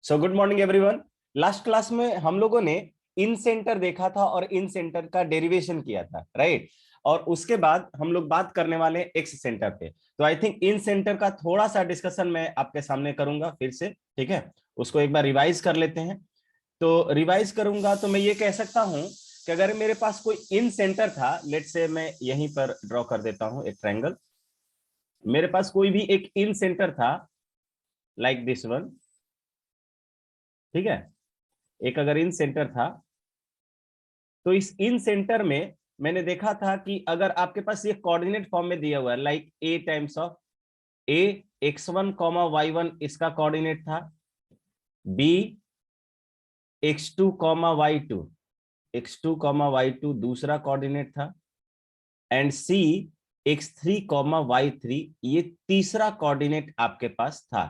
So good morning everyone. Last class में हम लोगों ने इन सेंटर देखा था और इन सेंटर का डेरिवेशन किया था, राइट। और उसके बाद हम लोग बात करने वाले एक्स सेंटर पे। तो आई थिंक इन सेंटर का थोड़ा सा डिस्कशन मैं आपके सामने करूंगा फिर से, ठीक है। उसको एक बार रिवाइज कर लेते हैं। तो रिवाइज करूंगा तो मैं ये कह सकता हूं कि अगर मेरे पास कोई इन सेंटर था, लेट से मैं यहीं पर ड्रॉ कर देता हूं एक ट्रायंगल। मेरे पास कोई भी एक इन सेंटर था लाइक दिस वन, ठीक है। एक अगर इन सेंटर था तो इस इन सेंटर में मैंने देखा था कि अगर आपके पास ये कोऑर्डिनेट फॉर्म में दिया हुआ है like a times of A x1 comma y1 इसका कोऑर्डिनेट था, B x2 comma y2 x2 comma y2 दूसरा कोऑर्डिनेट था, and C x3 comma y3 ये तीसरा कोऑर्डिनेट आपके पास था,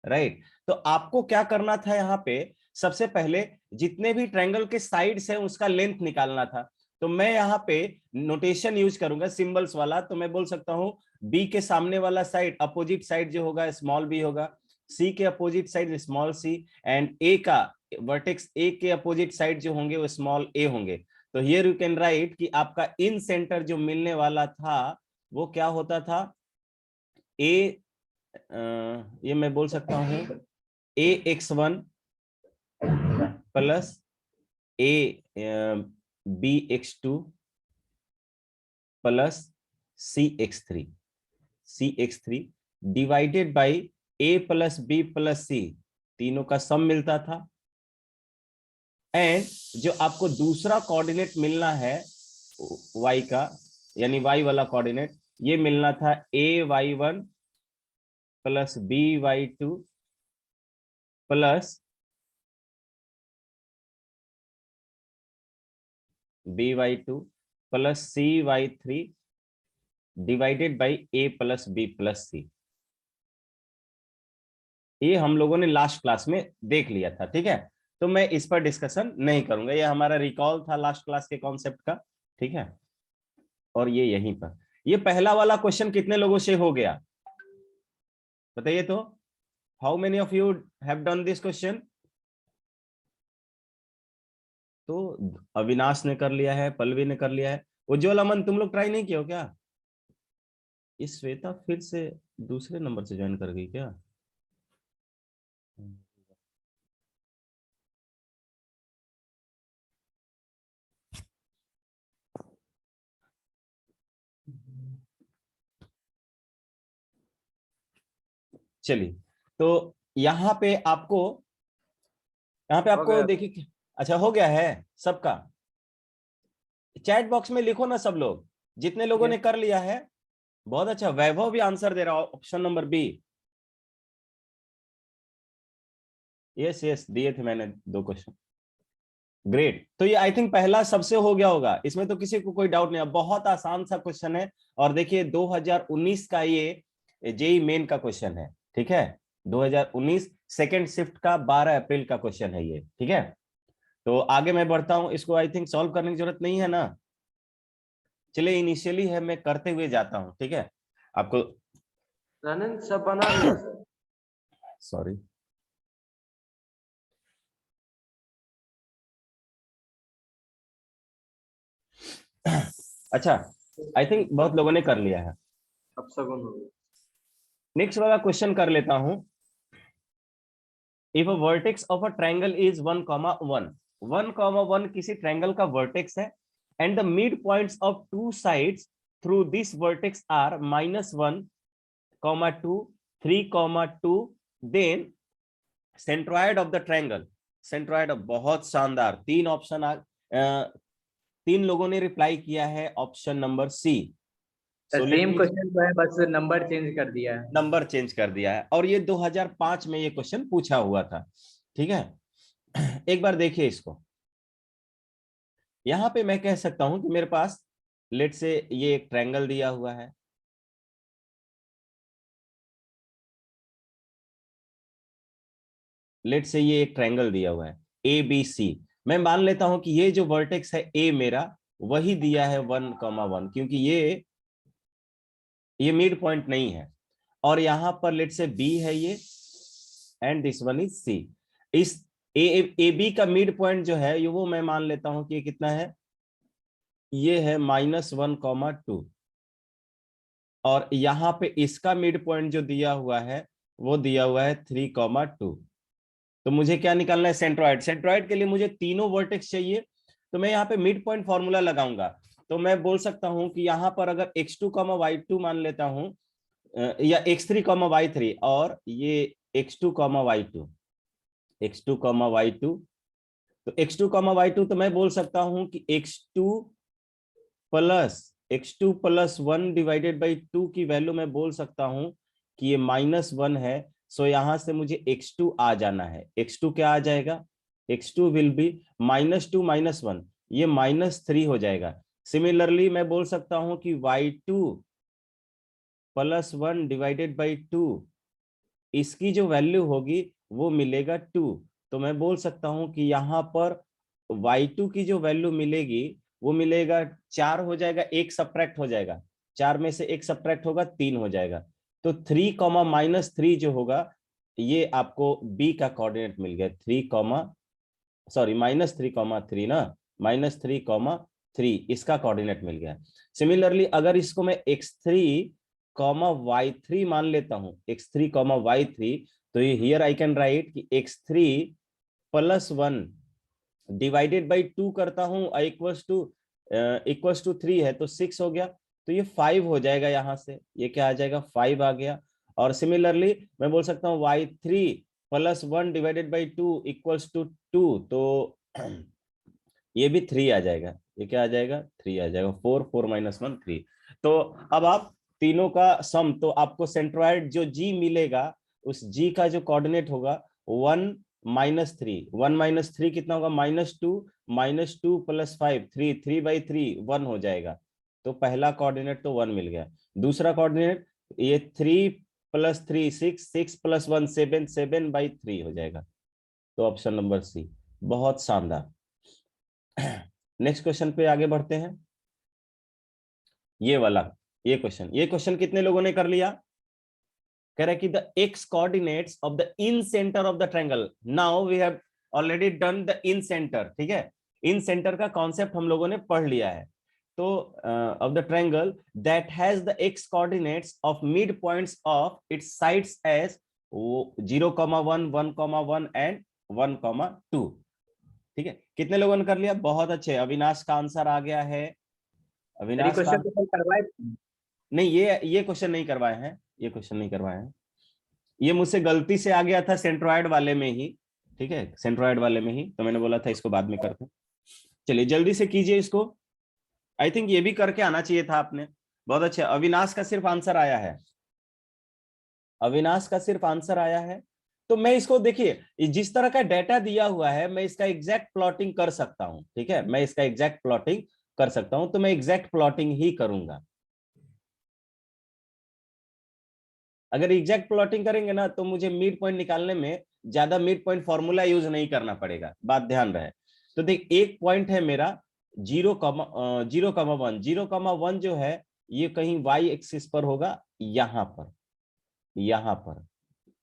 राइट। तो आपको क्या करना था, यहाँ पे सबसे पहले जितने भी ट्रायंगल के साइड्स हैं उसका लेंथ निकालना था। तो मैं यहाँ पे नोटेशन यूज करूंगा सिंबल्स वाला। तो मैं बोल सकता हूँ बी के सामने वाला साइड अपोजिट साइड जो होगा स्मॉल बी होगा, सी के opposite side small C, and A का वर्टेक्स ए के अपोजिट साइड जो होंगे वो स्मॉल ए होंगे। तो हियर यू कैन राइट कि आपका इन सेंटर जो मिलने वाला था वो क्या होता था, ए ये मैं बोल सकता हूँ A x1 plus A B x2 plus C X three divided by A plus B plus C, तीनों का सम मिलता था। एंड जो आपको दूसरा कोऑर्डिनेट मिलना है y का, यानी y वाला कोऑर्डिनेट, ये मिलना था ay1 plus by2 plus by2 plus cy3 divided by A plus B plus C. ये हम लोगों ने लास्ट क्लास में देख लिया था, ठीक है। तो मैं इस पर डिस्कशन नहीं करूंगा, ये हमारा रिकॉल था लास्ट क्लास के कॉन्सेप्ट का, ठीक है। और ये यहीं पर ये पहला वाला क्वेश्चन कितने लोगों से हो गया बताइए तो। How many of you have done this question? तो अविनाश ने कर लिया है, पल्लवी ने कर लिया है, उज्ज्वल, अमन, तुम लोग ट्राई नहीं किया हो क्या? ये श्वेता फिर से दूसरे नंबर से ज्वाइन कर गई क्या? चलिए, तो यहाँ पे हो आपको गया। देखिए, अच्छा हो गया है सबका। चैट बॉक्स में लिखो ना सब लोग, जितने लोगों ने यस कर लिया है। बहुत अच्छा, वैभव भी आंसर दे रहा, option number B. Yes yes, दिए थे मैंने 2 क्वेश्चन। ग्रेट। तो ये आई थिंक पहला सबसे हो गया होगा, इसमें तो किसी को कोई डाउट नहीं है, बहुत आसान सा क्वेश्चन है। और देखिए 2019 का ये जेई मेन का क्वेश्चन है, ठीक है। 2019 सेकेंड शिफ्ट का 12 अप्रैल का क्वेश्चन है ये, ठीक है। तो आगे मैं बढ़ता हूं, इसको आई थिंक सॉल्व करने की जरूरत नहीं है ना। चलिए, इनिशियली है, मैं करते हुए जाता हूं, ठीक है आपको। आनंद सब बना लिया सर। सॉरी। अच्छा, आई थिंक बहुत लोगों ने कर लिया है। अब सगुन हो गया। नेक्स्ट वाला क्वेश्चन कर लेता हूं। If a vertex of a triangle is 1,1, 1,1 किसी ट्रायंगल का वर्टेक्स है, and the mid points of two sides through this vertex are -1, 2, 3, 2, then centroid of the triangle. Centroid, बहुत शानदार, 3 ऑप्शन तीन लोगों ने रिप्लाई किया है option number C. So let same me, question तो है, बस नंबर चेंज कर दिया है। नंबर चेंज कर दिया है, और ये 2005 में ये क्वेश्चन पूछा हुआ था, ठीक है। एक बार देखिए इसको। यहां पे मैं कह सकता हूं कि मेरे पास लेट से ये एक ट्रायंगल दिया हुआ है, लेट से ये एक ट्रायंगल दिया हुआ है ए बी सी। मैं मान लेता हूं कि ये जो वर्टेक्स है ए मेरा, वही दिया है 1,1, क्योंकि ये मिड पॉइंट नहीं है। और यहां पर लेट से बी है ये, and this one is C. इस ए बी का मिड पॉइंट जो है ये वो मैं मान लेता हूं कि ये कितना है, ये है -1,2, और यहाँ पे इसका मिड पॉइंट जो दिया हुआ है वो दिया हुआ है 3,2। तो मुझे क्या निकालना है, सेंट्रोइड। सेंट्रोइड के लिए मुझे तीनों वर्टेक्स चाहिए, तो मैं यहाँ पे मिड पॉइंट फॉर्मूला लगाऊंगा। तो मैं बोल सकता हूं कि यहाँ पर अगर x2, y2 मान लेता हूं, या x3, y3, और ये x2, y2, x2, y2, तो x2, y2, तो मैं बोल सकता हूं कि x2 प्लस 1 डिवाइडेड बाई 2 की वैल्यू मैं बोल सकता हूं कि ये -1 है। सो यहां से मुझे x2 आ जाना है। x2 क्या आ जाएगा, x2 विल बी -2 -1, ये -3 हो जाएगा। सिमिलरली मैं बोल सकता हूं कि y2 प्लस 1 डिवाइडेड बाई 2, इसकी जो वैल्यू होगी वो मिलेगा 2। तो मैं बोल सकता हूं कि यहाँ पर y2 की जो वैल्यू मिलेगी वो मिलेगा 4 हो जाएगा, एक सब्ट्रैक्ट हो जाएगा, 4 में से एक सब्ट्रैक्ट होगा 3 हो जाएगा। तो 3, -3 जो होगा ये आपको b का कोऑर्डिनेट मिल गया, 3, सॉरी -3, ना, -3, इसका कोऑर्डिनेट मिल गया। सिमिलरली अगर इसको मैं x3, y3 मान लेता हूं, x3, y3, तो ये हियर आई कैन राइट कि x3 प्लस 1 डिवाइडेड बाई 2 करता हूं, इक्वल्स टू 3 है तो 6 हो गया, तो ये 5 हो जाएगा। यहां से ये क्या आ जाएगा, 5 आ गया। और सिमिलरली मैं बोल सकता हूँ y3 plus 1 divided by 2 equals to 2, तो ये भी 3 आ जाएगा। ये क्या आ जाएगा, 3 आ जाएगा। 4, 4 - 1, 3। तो अब आप तीनों का सम, तो आपको सेंट्रोइड जो g मिलेगा, उस g का जो कोऑर्डिनेट होगा 1 -3, 1 - 3 कितना होगा, -2 प्लस 5, 3, 3/3 1 हो जाएगा। तो पहला कोऑर्डिनेट तो 1 मिल गया। दूसरा कोऑर्डिनेट ये 3 प्लस 3 6, 6 प्लस 1 7, 7/3 हो जाएगा। तो ऑप्शन नंबर सी। बहुत शानदार। नेक्स्ट क्वेश्चन पे आगे बढ़ते हैं। ये वाला, ये क्वेश्चन कितने लोगों ने कर लिया। कह रहा है कि the X coordinates of the incentre of the triangle. Now we have already done the incentre, ठीक है। इन सेंटर का कॉन्सेप्ट हम लोगों ने पढ़ लिया है। तो of the triangle that has the X coordinates of mid points of its sides as 0,1, 1,1 and 1,2। ठीक है, कितने लोगों ने कर लिया, बहुत अच्छे। अविनाश का आंसर आ गया है। अविनाश का, क्वेश्चन करवाए। नहीं ये क्वेश्चन नहीं करवाए हैं, ये क्वेश्चन नहीं करवाए हैं। ये मुझसे गलती से आ गया था सेंट्रोइड वाले में ही, ठीक है, सेंट्रोइड वाले में ही, तो मैंने बोला था इसको बाद में करते हैं। चलिए जल्दी से कीजिए इसको। आई थिंक ये भी करके आना चाहिए था आपने। बहुत अच्छा, अविनाश का सिर्फ आंसर आया है, अविनाश का सिर्फ आंसर आया है। तो मैं इसको, देखिए जिस तरह का डेटा दिया हुआ है मैं इसका एग्जैक्ट प्लॉटिंग कर सकता हूं, ठीक है, मैं इसका एग्जैक्ट प्लॉटिंग कर सकता हूं, तो मैं एग्जैक्ट प्लॉटिंग ही करूंगा। अगर एग्जैक्ट प्लॉटिंग करेंगे ना तो मुझे मिड पॉइंट निकालने में ज्यादा मिड पॉइंट फॉर्मूला यूज नहीं करना पड़ेगा, बात ध्यान रहे। तो देख, एक पॉइंट है मेरा 0,1, 0,1 जो है ये कहीं y एक्सिस पर होगा, यहां पर, यहां पर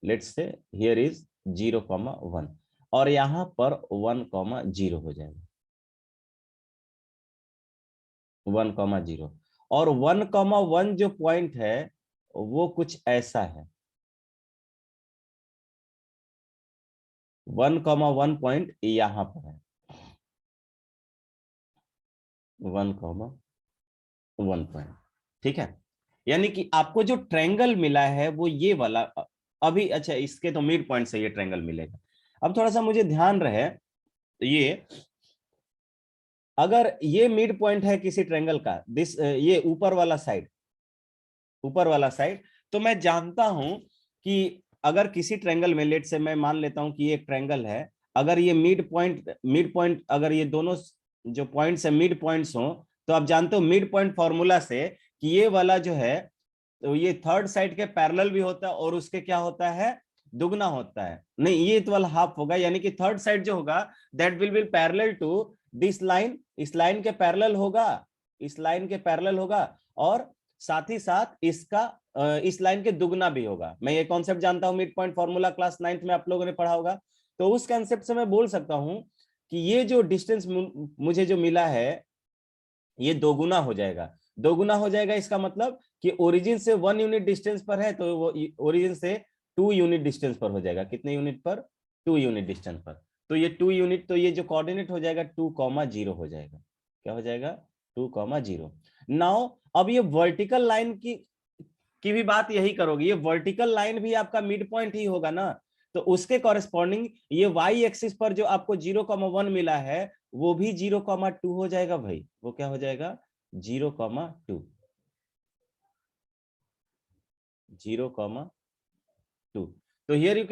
लेट्स से हियर इज 0,1, और यहां पर 1,0 हो जाएगा, 1,0। और 1,1 जो पॉइंट है वो कुछ ऐसा है, 1,1 पॉइंट यहां पर है, 1,1 पॉइंट, ठीक है। यानी कि आपको जो ट्रायंगल मिला है वो ये वाला अभी, अच्छा इसके तो मिड पॉइंट से ये ट्रायंगल मिलेगा। अब थोड़ा सा मुझे ध्यान रहे, ये अगर ये मिड पॉइंट है किसी ट्रायंगल का, ये ऊपर वाला साइड, ऊपर वाला साइड, तो मैं जानता हूं कि अगर किसी ट्रायंगल में, लेट से मैं मान लेता हूं कि ये एक ट्रायंगल है, अगर ये मिड पॉइंट अगर ये दोनों जो पॉइंट्स है मिड पॉइंट्स हो, तो आप जानते हो मिड पॉइंट फॉर्मूला से कि ये वाला जो है तो ये थर्ड साइड के पैरेलल भी होता है और उसके क्या होता है, दुगना होता है। नहीं, ये तो वाला हाफ होगा, यानी कि थर्ड साइड जो होगा that will be parallel to this line, इस लाइन के पैरेलल होगा, इस लाइन के पैरेलल होगा, और साथ ही साथ इसका इस लाइन के दुगना भी होगा। मैं ये कॉन्सेप्ट जानता हूं, mid point formula class 9th में आप लोगों ने पढ़ा होगा। तो उस कंसेप्ट से मैं बोल सकता हूं कि ये जो डिस्टेंस मुझे जो मिला है ये दोगुना हो जाएगा। दोगुना हो जाएगा इसका मतलब कि ओरिजिन से 1 यूनिट डिस्टेंस पर है तो वो ओरिजिन से 2 यूनिट डिस्टेंस पर हो जाएगा। कितने यूनिट पर? 2 यूनिट डिस्टेंस पर। तो ये 2 यूनिट, तो ये जो कोऑर्डिनेट हो जाएगा 2,0 हो जाएगा। क्या हो जाएगा? 2,0। नाउ अब ये वर्टिकल लाइन की भी बात यही करोगे, ये वर्टिकल लाइन भी आपका मिड पॉइंट ही होगा ना, तो उसके कॉरेस्पॉन्डिंग ये वाई एक्सिस पर जो आपको 0,1 मिला है वो भी 0,2 हो जाएगा भाई। वो क्या हो जाएगा? 0,2, 0,2। तो हियर यू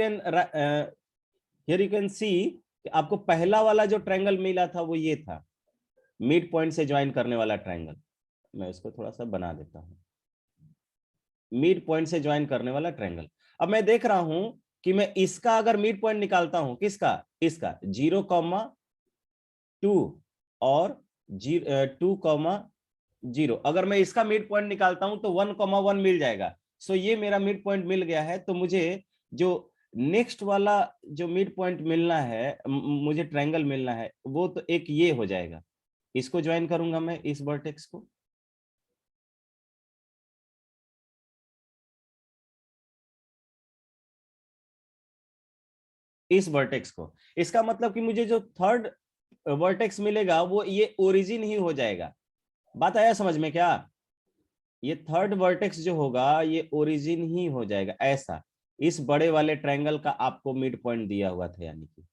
कैन सी कि आपको पहला वाला जो ट्रायंगल मिला था वो ये था, मिड पॉइंट से ज्वाइन करने वाला ट्रायंगल। मैं इसको थोड़ा सा बना देता हूं, मिड पॉइंट से ज्वाइन करने वाला ट्रायंगल। अब मैं देख रहा हूं कि मैं इसका अगर मिड पॉइंट निकालता हूं, किसका? इसका 0,2 और 2,0, अगर मैं इसका मिड पॉइंट निकालता हूं तो 1,1 मिल जाएगा। सो ये मेरा मिड पॉइंट मिल गया है। तो मुझे जो नेक्स्ट वाला जो मिड पॉइंट मिलना है, मुझे ट्रायंगल मिलना है, वो तो एक ये हो जाएगा। इसको ज्वाइन करूंगा मैं, इस वर्टेक्स को, इस वर्टेक्स को। इसका मतलब कि मुझे जो थर्ड वर्टेक्स मिलेगा वो ये ओरिजिन ही हो जाएगा। बात आया समझ में क्या? ये थर्ड वर्टेक्स जो होगा ये ओरिजिन ही हो जाएगा ऐसा, इस बड़े वाले ट्रायंगल का आपको मिड पॉइंट दिया हुआ था। यानी कि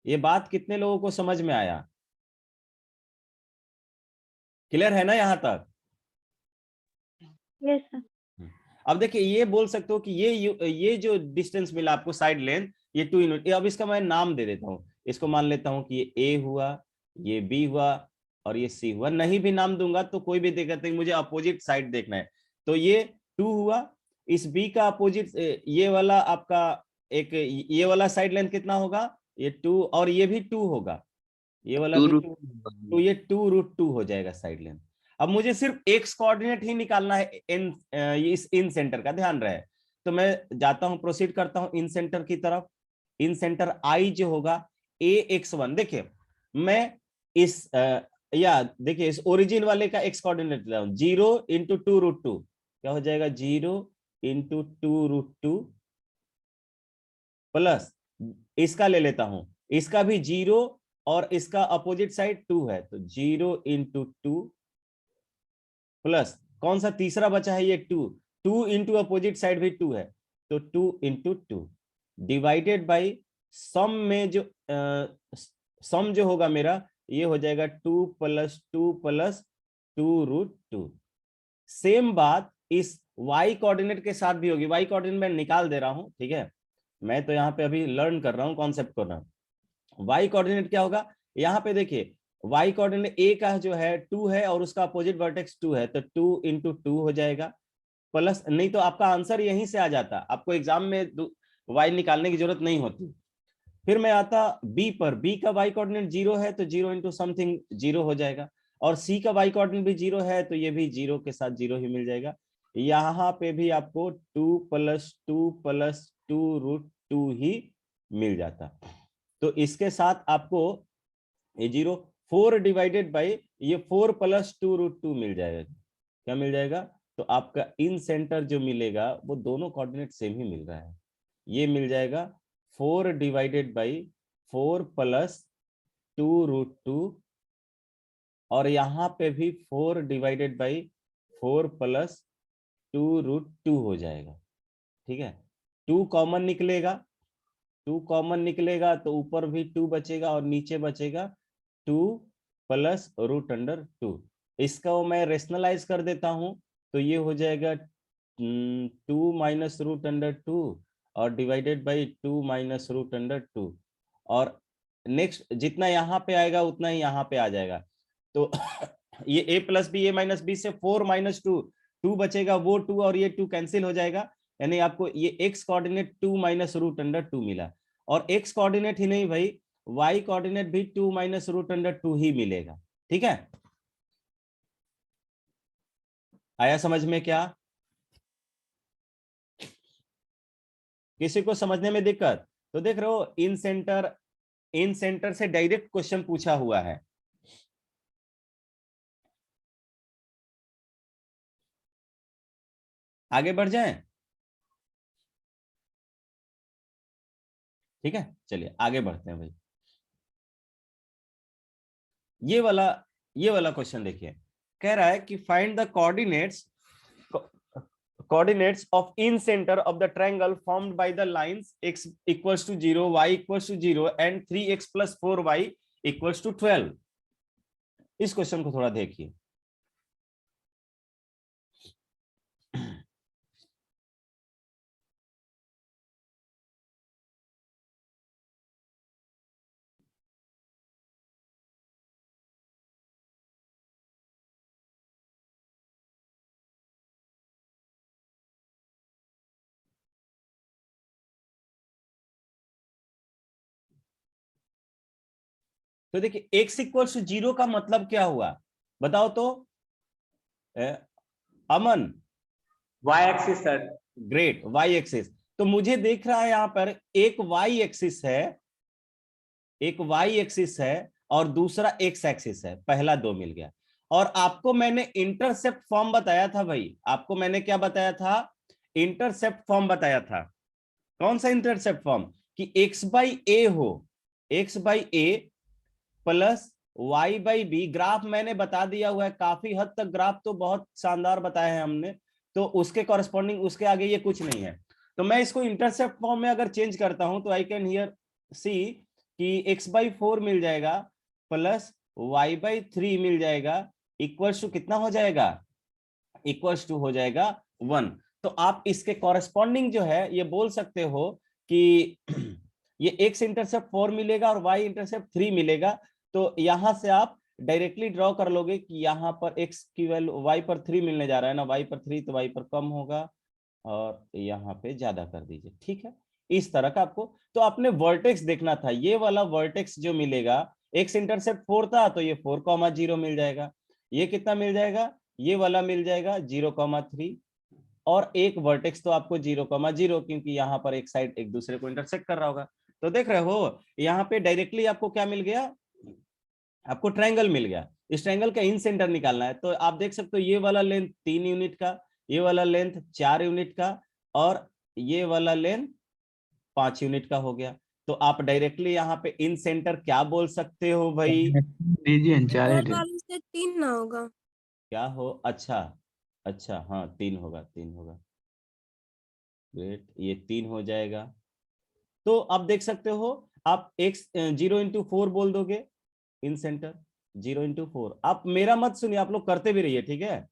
ये बात कितने लोगों को समझ में आया? क्लियर है ना यहां तक? Yes sir. अब देखिए ये बोल सकते हो कि ये जो डिस्टेंस मिला आपको साइड लेंथ, ये 2 यूनिट। अब इसका मैं नाम दे देता हूं, इसको मान लेता हूं कि ये ए हुआ, ये बी हुआ और ये सी हुआ। नहीं भी नाम दूंगा तो कोई भी दिक्कत नहीं, मुझे अपोजिट साइड देखना है। तो ये 2 हुआ, इस बी का अपोजिट ये वाला आपका एक, ये वाला साइड लेंथ कितना होगा? ये 2, और ये भी 2 होगा, ये वाला भी 2। तो ये 2√2 हो जाएगा साइड लेंथ। अब मुझे सिर्फ एक्स कोऑर्डिनेट ही निकालना है इन इस इन सेंटर का, ध्यान रहे। तो मैं जाता हूं, प्रोसीड करता हूं इन सेंटर की तरफ। इन सेंटर आई जो होगा AX1। देखिए मैं इस या देखिए इस ओरिजिन वाले का एक्स कोऑर्डिनेट ले रहा हूं, 0 × 2√2। क्या हो जाएगा? 0 × 2√2 प्लस इसका ले लेता हूं, इसका भी 0 और इसका अपोजिट साइड 2 है, तो 0 × 2 प्लस कौन सा तीसरा बचा है? ये 2 इंटू अपोजिट साइड भी 2 है, तो 2 × 2 डिवाइडेड बाई सम में जो सम जो होगा मेरा ये हो जाएगा 2 + 2 + 2√2। सेम बात इस y कोऑर्डिनेट के साथ भी होगी। y कोऑर्डिनेट मैं निकाल दे रहा हूं, ठीक है, मैं तो यहाँ पे अभी लर्न कर रहा हूँ कॉन्सेप्ट को ना। y कोऑर्डिनेट क्या होगा? यहाँ पे देखिए y कोऑर्डिनेट a का जो है 2 है और उसका अपोजिट वर्टेक्स 2 है, तो 2 × 2 हो जाएगा प्लस, नहीं तो आपका आंसर यहीं से आ जाता, आपको एग्जाम में y निकालने की जरूरत नहीं होती। फिर मैं आता b पर, b का y कोऑर्डिनेट 0 है तो 0 × समथिंग 0 हो जाएगा, और c का y कोऑर्डिनेट भी 0 है तो ये भी 0 के साथ 0 ही मिल जाएगा। यहाँ पे भी आपको 2 + 2 + 2√2 ही मिल जाता। तो इसके साथ आपको ये 0 4 डिवाइडेड बाई ये 4 + 2√2 मिल जाएगा। क्या मिल जाएगा? तो आपका इन सेंटर जो मिलेगा वो दोनों कोऑर्डिनेट सेम ही मिल रहा है। ये मिल जाएगा 4 डिवाइडेड बाई 4 + 2√2 और यहाँ पे भी 4 डिवाइडेड बाई 4 + 2√2 हो जाएगा। ठीक है, 2 कॉमन निकलेगा, 2 कॉमन निकलेगा तो ऊपर भी 2 बचेगा और नीचे बचेगा 2 + √2। इसका मैं रेशनलाइज कर देता हूं तो ये हो जाएगा 2 - √2 और डिवाइडेड बाई 2 - √2, और नेक्स्ट जितना यहाँ पे आएगा उतना ही यहाँ पे आ जाएगा। तो ये a + b, a - b से 4 - 2, 2 बचेगा, वो 2 और ये 2 कैंसिल हो जाएगा, यानी आपको ये x कोऑर्डिनेट 2 - √2 मिला। और x कोऑर्डिनेट ही नहीं भाई, y कोऑर्डिनेट भी 2 - √2 ही मिलेगा। ठीक है, आया समझ में क्या? किसी को समझने में दिक्कत? तो देख रहे हो इन सेंटर से डायरेक्ट क्वेश्चन पूछा हुआ है। आगे बढ़ जाएं, ठीक है, चलिए आगे बढ़ते हैं भाई। ये वाला क्वेश्चन देखिए, कह रहा है कि find the coordinates of in center of the triangle formed by the lines x equals to 0, y equals to 0 and 3x plus 4y equals to 12। इस क्वेश्चन को थोड़ा देखिए। तो देखिए x इक्वल्स टू 0 का मतलब क्या हुआ, बताओ तो Aman. Y axis sir. Great, Y axis. तो मुझे देख रहा है यहां पर एक वाई एक्सिस है, एक वाई एक्सिस है और दूसरा एक्स एक्सिस है, पहला दो मिल गया। और आपको मैंने इंटरसेप्ट फॉर्म बताया था भाई, आपको मैंने क्या बताया था, इंटरसेप्ट फॉर्म बताया था। कौन सा इंटरसेप्ट फॉर्म, कि एक्स बाई ए हो, X by A plus Y by B. Graph मैंने बता दिया हुआ है, काफी हद तक ग्राफ तो बहुत शानदार बताया है हमने, तो उसके कॉरेस्पॉन्डिंग उसके आगे ये कुछ नहीं है। तो मैं इसको इंटरसेप्ट फॉर्म में अगर चेंज करता हूं तो आई कैन हियर सी कि एक्स बाई 4 मिल जाएगा प्लस वाई बाई 3 मिल जाएगा, इक्वल्स टू कितना हो जाएगा, इक्वल्स टू हो जाएगा 1। तो आप इसके कॉरेस्पॉन्डिंग जो है ये बोल सकते हो कि ये एक्स इंटरसेप्ट 4 मिलेगा और वाई इंटरसेप्ट 3 मिलेगा। तो यहां से आप डायरेक्टली ड्रॉ कर लोगे कि यहाँ पर एक्स की वैल्यू वाई पर 3 मिलने जा रहा है ना, वाई पर 3 तो वाई पर कम होगा और यहाँ पे ज्यादा कर दीजिए, ठीक है। इस तरह का आपको तो अपने वर्टेक्स देखना था, ये वाला वर्टेक्स जो मिलेगा, एक्स इंटरसेप्ट 4 था तो ये 4,0 मिल जाएगा, ये कितना मिल जाएगा, ये वाला मिल जाएगा 0,3 और एक वर्टेक्स तो आपको 0,0 क्योंकि यहाँ पर एक साइड एक दूसरे को इंटरसेक्ट कर रहा होगा। तो देख रहे हो यहाँ पे डायरेक्टली आपको क्या मिल गया, आपको ट्रायंगल मिल गया। इस ट्रायंगल का इन सेंटर निकालना है, तो आप देख सकते हो ये वाला लेंथ 3 यूनिट का, ये वाला लेंथ 4 यूनिट का और ये वाला लेंथ 5 यूनिट का हो गया। तो आप डायरेक्टली यहाँ पे इन सेंटर क्या बोल सकते हो भाई, रीजन 4 4 वाले से 3 ना होगा। क्या हो, अच्छा अच्छा हाँ 3 होगा, 3 होगा, ग्रेट, ये 3 हो जाएगा। तो आप देख सकते हो आप x 0 into 4 बोल दोगे इन सेंटर, 0 into 4। आप मेरा मत सुनिए, आप लोग करते भी रहिए, ठीक है,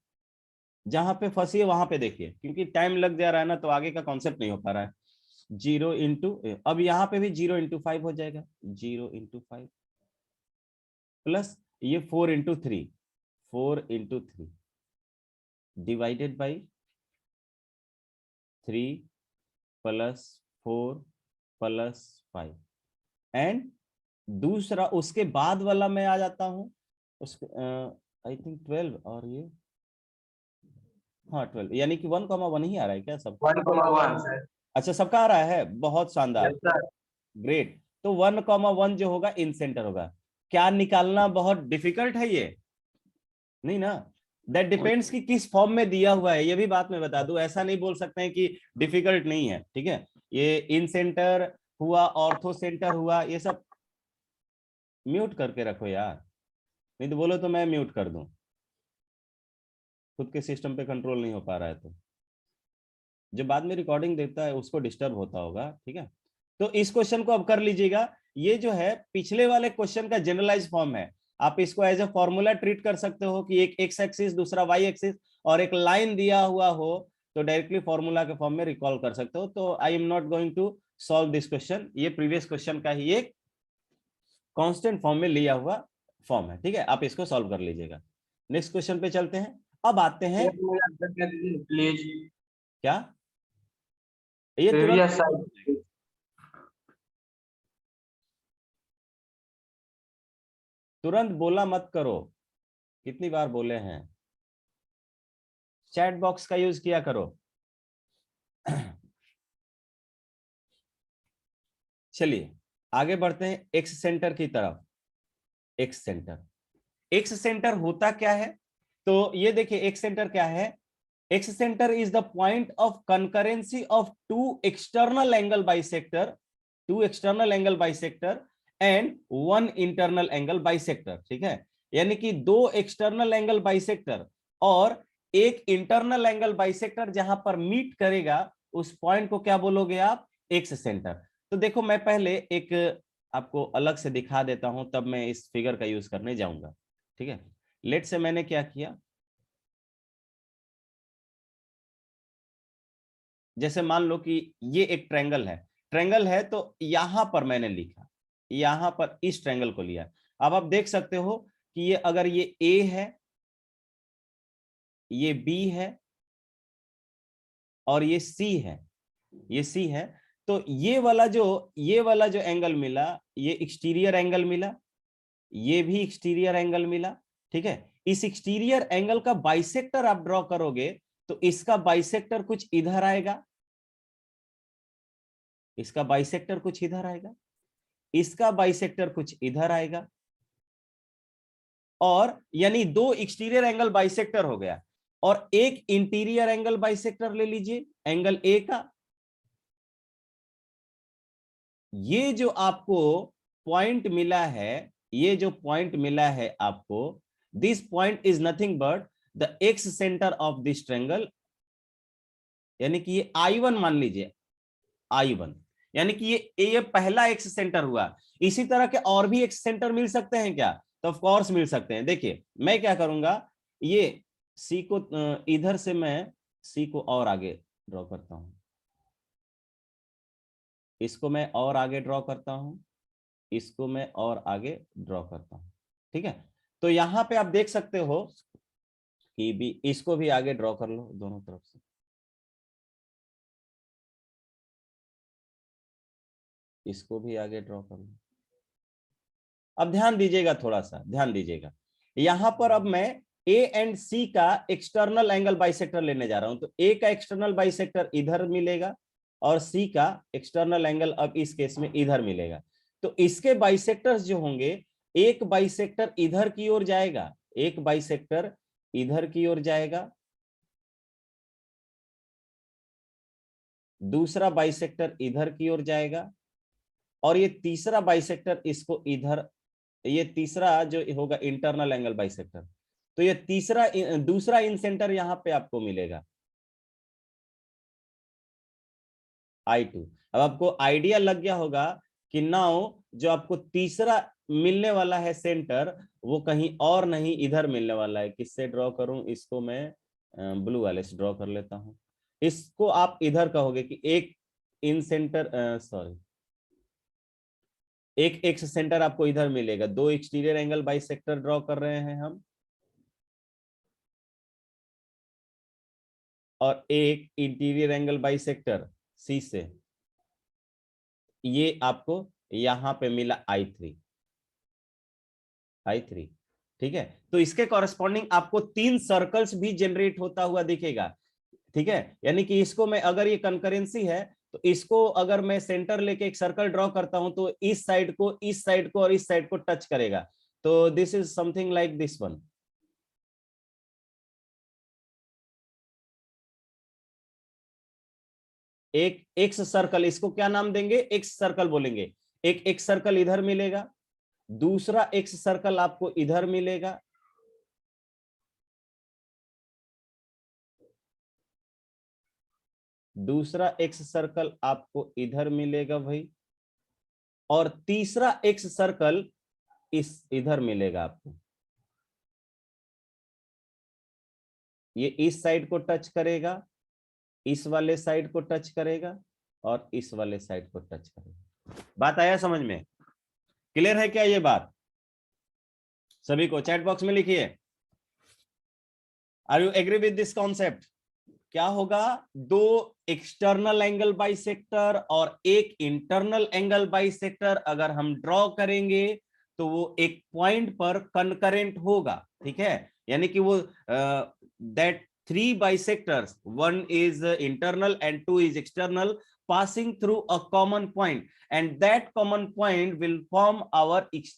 जहां पे फंसी है वहां पे देखिए, क्योंकि टाइम लग जा रहा है ना तो आगे का कॉन्सेप्ट नहीं हो पा रहा है। 0 इंटू, अब यहाँ पे भी 0 into 5 हो जाएगा, 0 into 5 प्लस ये 4 into 3, 4 into 3 divided by 3 plus 4 plus 5 and दूसरा उसके बाद वाला मैं आ जाता हूं उसके आई थिंक 12 और ये हाँ 12, यानी कि 1,1 ही आ रहा है क्या सब, 1,1 सर। अच्छा सबका आ रहा है, बहुत शानदार, यस सर। ग्रेट। तो 1,1 जो होगा इन सेंटर होगा। क्या निकालना बहुत डिफिकल्ट है ये, नहीं ना, दैट डिपेंड्स कि किस फॉर्म में दिया हुआ है, ये भी बात मैं बता दूं, ऐसा नहीं बोल सकते हैं कि डिफिकल्ट नहीं है, ठीक है। ये इन सेंटर हुआ, ऑर्थो सेंटर हुआ, ये सब म्यूट करके रखो यार, नहीं तो बोलो तो मैं म्यूट कर दूं, खुद के सिस्टम पे कंट्रोल नहीं हो पा रहा है तो जो बाद में रिकॉर्डिंग देखता है उसको डिस्टर्ब होता होगा, ठीक है। तो इस क्वेश्चन को अब कर लीजिएगा, ये जो है पिछले वाले क्वेश्चन का जनरलाइज फॉर्म है। आप इसको एज ए फॉर्मूला ट्रीट कर सकते हो कि एक एक्स एक्सिस दूसरा वाई एक्सिस और एक लाइन दिया हुआ हो तो डायरेक्टली फॉर्मूला के फॉर्म में रिकॉल कर सकते हो। तो I am not going to solve this question, ये प्रीवियस क्वेश्चन का ही एक कांस्टेंट फॉर्म में लिया हुआ फॉर्म है, ठीक है, आप इसको सॉल्व कर लीजिएगा। नेक्स्ट क्वेश्चन पे चलते हैं। अब आते हैं, प्लीज क्या ये तुरंत तुरंत बोला मत करो, कितनी बार बोले हैं, चैट बॉक्स का यूज किया करो। चलिए आगे बढ़ते हैं एक्स सेंटर की तरफ। एक्स सेंटर, एक्स सेंटर होता क्या है? तो ये देखिए एक्स सेंटर क्या है। Excentre is the point of concurrency of two external angle bisector, two external angle bisector and one internal angle bisector. ठीक है, यानी कि दो एक्सटर्नल एंगल बाइसेक्टर और एक इंटरनल एंगल बाइसेक्टर जहां पर मीट करेगा, उस पॉइंट को क्या बोलोगे आप? X centre. तो देखो मैं पहले एक आपको अलग से दिखा देता हूं, तब मैं इस फिगर का यूज करने जाऊंगा। ठीक है, लेट से मैंने क्या किया, जैसे मान लो कि ये एक ट्रायंगल है, ट्रायंगल है तो यहां पर मैंने लिखा, यहां पर इस ट्रायंगल को लिया। अब आप देख सकते हो कि ये अगर ये ए है, ये बी है और ये सी है, ये सी है, तो ये वाला जो एंगल मिला, ये एक्सटीरियर एंगल मिला, ये भी एक्सटीरियर एंगल मिला। ठीक है, इस एक्सटीरियर एंगल का बाइसेक्टर आप ड्रॉ करोगे तो इसका बाइसेक्टर कुछ इधर आएगा, इसका बाइसेक्टर कुछ इधर आएगा, इसका बाइसेक्टर कुछ इधर आएगा, और यानी दो एक्सटीरियर एंगल बाइसेक्टर हो गया। और एक इंटीरियर एंगल बाइसेक्टर ले लीजिए, एंगल ए का। ये जो आपको पॉइंट मिला है, ये जो पॉइंट मिला है आपको, this point is nothing but the x centre of this triangle, यानी कि ये I1 मान लीजिए, I1, यानी कि ये पहला एक्स सेंटर हुआ। इसी तरह के और भी एक्स सेंटर मिल सकते हैं क्या? तो ऑफ कोर्स मिल सकते हैं। देखिए मैं क्या करूंगा, ये सी को इधर से मैं सी को और आगे ड्रॉ करता हूं, इसको मैं और आगे ड्रॉ करता हूं, इसको मैं और आगे ड्रॉ करता हूं। ठीक है, तो यहां पे आप देख सकते हो कि भी इसको भी आगे ड्रॉ कर लो दोनों तरफ से, इसको भी आगे ड्रॉ कर लो। अब ध्यान दीजिएगा, थोड़ा सा ध्यान दीजिएगा, यहां पर अब मैं ए एंड सी का एक्सटर्नल एंगल बाइसेक्टर लेने जा रहा हूं। तो ए का एक्सटर्नल बाइसेक्टर इधर मिलेगा और सी का एक्सटर्नल एंगल अब इस केस में इधर मिलेगा। तो इसके बाइसेक्टर्स जो होंगे, एक बाइसेक्टर इधर की ओर जाएगा, एक बाइसेक्टर इधर की ओर जाएगा, दूसरा बाइसेक्टर इधर की ओर जाएगा, और ये तीसरा बाइसेक्टर इसको इधर, ये तीसरा जो होगा इंटरनल एंगल बाइसेक्टर। तो ये तीसरा दूसरा इन सेंटर यहां पे आपको मिलेगा I2। अब आपको आइडिया लग गया होगा कि नाउ जो आपको तीसरा मिलने वाला है सेंटर, वो कहीं और नहीं इधर मिलने वाला है। किससे ड्रॉ करूं इसको? मैं ब्लू वाले से ड्रॉ कर लेता हूं। इसको आप इधर कहोगे कि एक इन सेंटर, सॉरी, एक एक्स सेंटर आपको इधर मिलेगा। दो एक्सटीरियर एंगल बाइसेक्टर ड्रॉ कर रहे हैं हम, और एक इंटीरियर एंगल बाइसेक्टर सी से, ये आपको यहां पे मिला I3। ठीक है, तो इसके कॉरेस्पॉन्डिंग आपको 3 सर्कल्स भी जनरेट होता हुआ दिखेगा। ठीक है, यानी कि इसको मैं, अगर ये कंकरेंसी है तो इसको अगर मैं सेंटर लेके एक सर्कल ड्रॉ करता हूं तो इस साइड को, इस साइड को और इस साइड को टच करेगा। तो this is something like this one. एक एक्स सर्कल, इसको क्या नाम देंगे? एक्स सर्कल बोलेंगे। एक एक्स सर्कल इधर मिलेगा, दूसरा एक्स सर्कल आपको इधर मिलेगा, दूसरा एक्स सर्कल आपको इधर मिलेगा भाई, और तीसरा एक्स सर्कल इस इधर मिलेगा आपको। ये इस साइड को टच करेगा, इस वाले साइड को टच करेगा, और इस वाले साइड को टच करेगा। बात आया समझ में? क्लियर है क्या ये बात? सभी को चैट बॉक्स में लिखिए, are you agree with this concept? क्या होगा? दो एक्सटर्नल एंगल बाइसेक्टर और एक इंटरनल एंगल बाइसेक्टर अगर हम ड्रॉ करेंगे तो वो एक पॉइंट पर कनकरेंट होगा। ठीक है, यानी कि वो that 3 bisectors, 1 is internal and 2 is external, passing through a common point, and that common point will form our x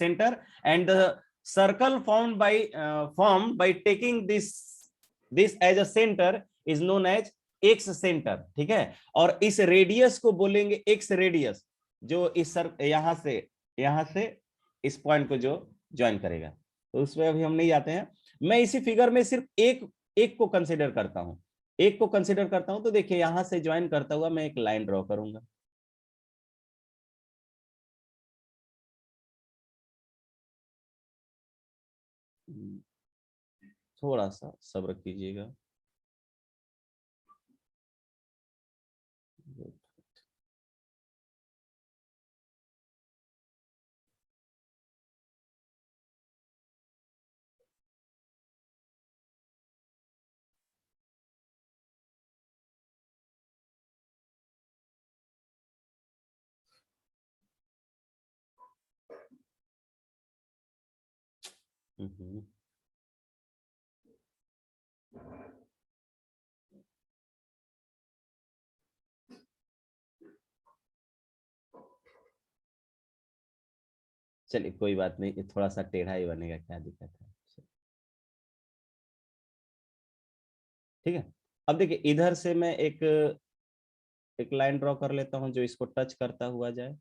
center, and the circle formed by taking this as a center is known as x center, ठीक है। और इस radius को बोलेंगे x radius, जो इस यहां से इस पॉइंट को जो ज्वाइन करेगा। तो उसमें अभी हम नहीं जाते हैं, मैं इसी फिगर में सिर्फ एक को कंसीडर करता हूं। तो देखिए यहां से ज्वाइन करता हुआ मैं एक लाइन ड्रॉ करूंगा। थोड़ा सा सब्र कीजिएगा। चलिए कोई बात नहीं, थोड़ा सा टेढ़ा ही बनेगा, क्या दिक्कत है। ठीक है, अब देखिए इधर से मैं एक लाइन ड्रॉ कर लेता हूं जो इसको टच करता हुआ जाए।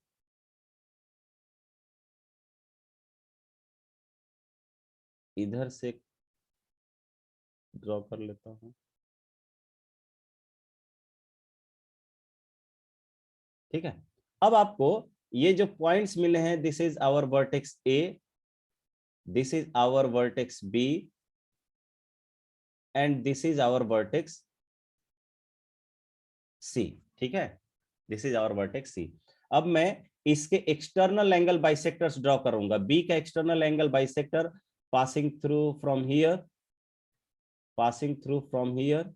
इधर से ड्रॉ कर लेता हूं, ठीक है। अब आपको ये जो पॉइंट्स मिले हैं, this is our vertex A, this is our vertex B, and this is our vertex C, ठीक है। This is our vertex C. अब मैं इसके एक्सटर्नल एंगल बाइसेक्टर्स ड्रॉ करूंगा। बी का external angle bisector passing through from here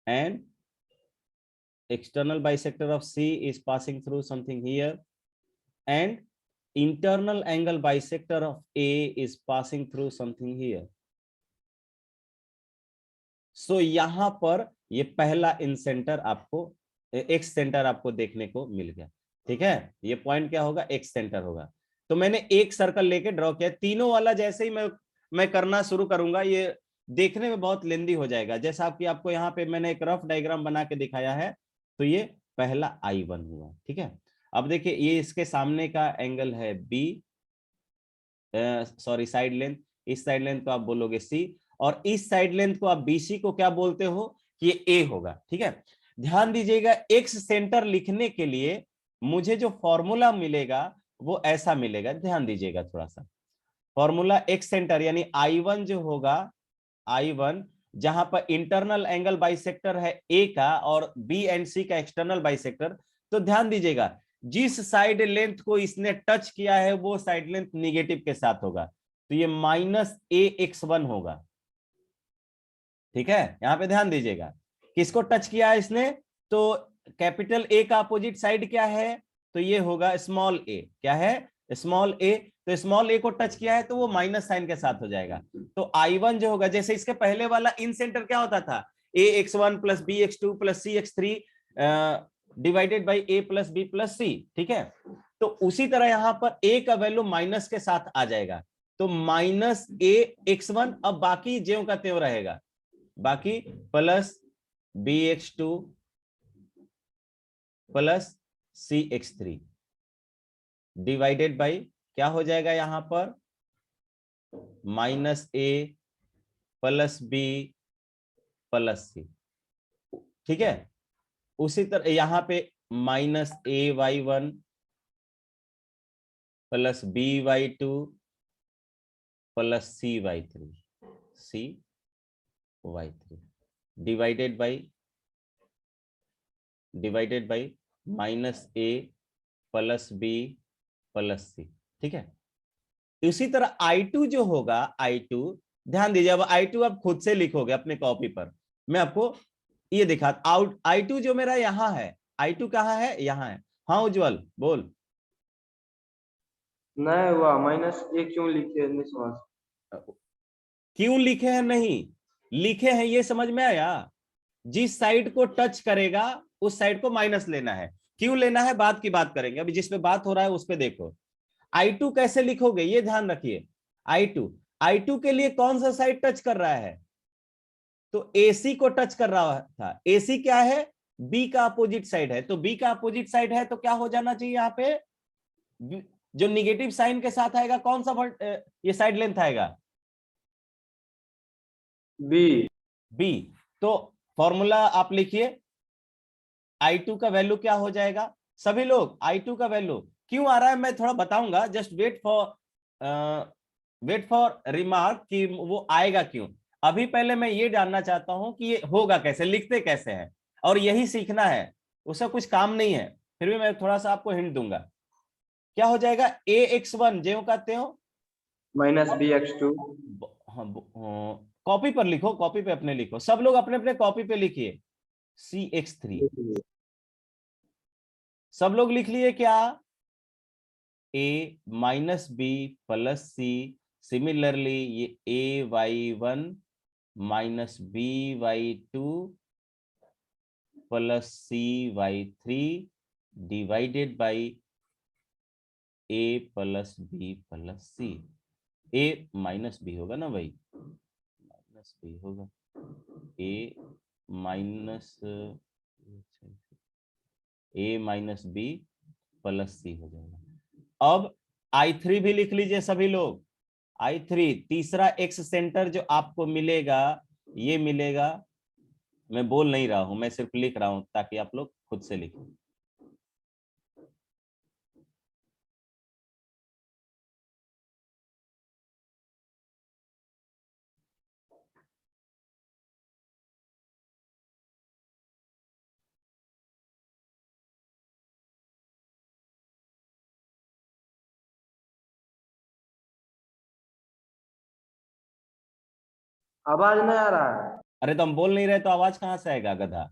and external bisector of C is passing through something here, and internal angle bisector of A is passing through something here. So यहां पर ये पहला इन centre आपको x centre आपको देखने को मिल गया, ठीक है। ये पॉइंट क्या होगा, एक्स सेंटर होगा। तो मैंने एक सर्कल लेके ड्रॉ किया। तीनों वाला जैसे ही मैं करना शुरू करूंगा, ये देखने में बहुत लेंदी हो जाएगा। जैसा कि आपको यहाँ पे मैंने एक रफ डायग्राम बना के दिखाया है, तो ये पहला I1 हुआ, ठीक है। अब देखिए ये इसके सामने का एंगल है B, सॉरी साइड लेंथ, इस साइड लेंथ को आप बोलोगे C, और इस साइड लेंथ को आप BC को क्या बोलते हो, कि ये A होगा, ठीक है। ध्यान दीजिएगा, एक्स सेंटर लिखने के लिए मुझे जो फॉर्मूला मिलेगा वो ऐसा मिलेगा। ध्यान दीजिएगा थोड़ा सा, फॉर्मूला एक्स सेंटर यानी I1 जो होगा, I1 जहां पर इंटरनल एंगल बाइसेक्टर है A का और B एंड C का एक्सटर्नल बाइसेक्टर, तो ध्यान दीजिएगा जिस साइड लेंथ को इसने टच किया है वो साइड लेंथ निगेटिव के साथ होगा, तो ये -AX1 होगा, ठीक है। यहां पे ध्यान दीजिएगा, किसको टच किया है इसने, तो कैपिटल A का अपोजिट साइड क्या है, तो ये होगा स्मॉल a। क्या है, स्मॉल a। तो स्मॉल a को टच किया है तो वो माइनस साइन के साथ हो जाएगा। तो I1 जो होगा, जैसे इसके पहले वाला इन सेंटर क्या होता था, ax1 plus bx2 plus cx3 divided by a plus b plus c, ठीक है। तो उसी तरह यहां पर a का वैल्यू माइनस के साथ आ जाएगा, तो -ax1। अब बाकी ज्यों का त्यों रहेगा, बाकी plus bx2 plus cx3 divided by क्या हो जाएगा यहां पर, -a plus b plus c, ठीक है। उसी तरह यहां पे -ay1 plus by2 plus cy3 divided by -a plus b plus c, ठीक है। इसी तरह I2 जो होगा, I2 ध्यान दीजिए, अब I2 आप खुद से लिखोगे अपने कॉपी पर, मैं आपको ये दिखा आउट। I2 जो मेरा यहां है, I2 कहां है, यहां है। हाँ उज्जवल बोल। नहीं हुआ, -1 क्यों लिखे नहीं समझ। क्यों लिखे हैं? नहीं लिखे हैं, ये समझ में आया? जिस साइड को टच करेगा उस साइड को माइनस लेना है। क्यों लेना है बात की बात करेंगे, अभी जिस पे बात हो रहा है उस पे देखो। I2 कैसे लिखोगे ये ध्यान रखिए। I2 के लिए कौन सा साइड टच कर रहा है? तो AC को टच कर रहा था। AC क्या है? B का अपोजिट साइड है। तो B का अपोजिट साइड है तो क्या हो जाना चाहिए यहाँ पे? जो निगेटिव साइन के साथ आएगा कौन सा ये साइड लेंथ आएगा? बी। तो फॉर्मूला आप लिखिए, I2 का वैल्यू क्या हो जाएगा सभी लोग? I2 का वैल्यू क्यों आ रहा है मैं थोड़ा बताऊंगा, जस्ट वेट फॉर रिमार्क कि वो आएगा क्यों। अभी पहले मैं ये जानना चाहता हूं कि ये होगा कैसे, लिखते कैसे हैं, और यही सीखना है, उसका कुछ काम नहीं है, फिर भी मैं थोड़ा सा आपको हिंट दूंगा। क्या हो जाएगा? ax1 ज्यों का त्यों माइनस bx2 कॉपी पर लिखो, कॉपी पे अपने लिखो, सब लोग अपने अपने कॉपी पे लिखिए। cx3 सब लोग लिख लिए क्या? a minus B plus C. Similarly ये ay1 minus by2 plus cy3 divided by a plus B plus C. a minus B होगा ना भाई, माइनस बी होगा, a minus B plus C हो जाएगा। अब I3 भी लिख लीजिए सभी लोग। I3 तीसरा एक्स सेंटर जो आपको मिलेगा, ये मिलेगा, मैं बोल नहीं रहा हूं, मैं सिर्फ लिख रहा हूं ताकि आप लोग खुद से लिखें। आवाज नहीं आ रहा है। अरे तो हम बोल नहीं रहे तो आवाज कहां से आएगा गधा?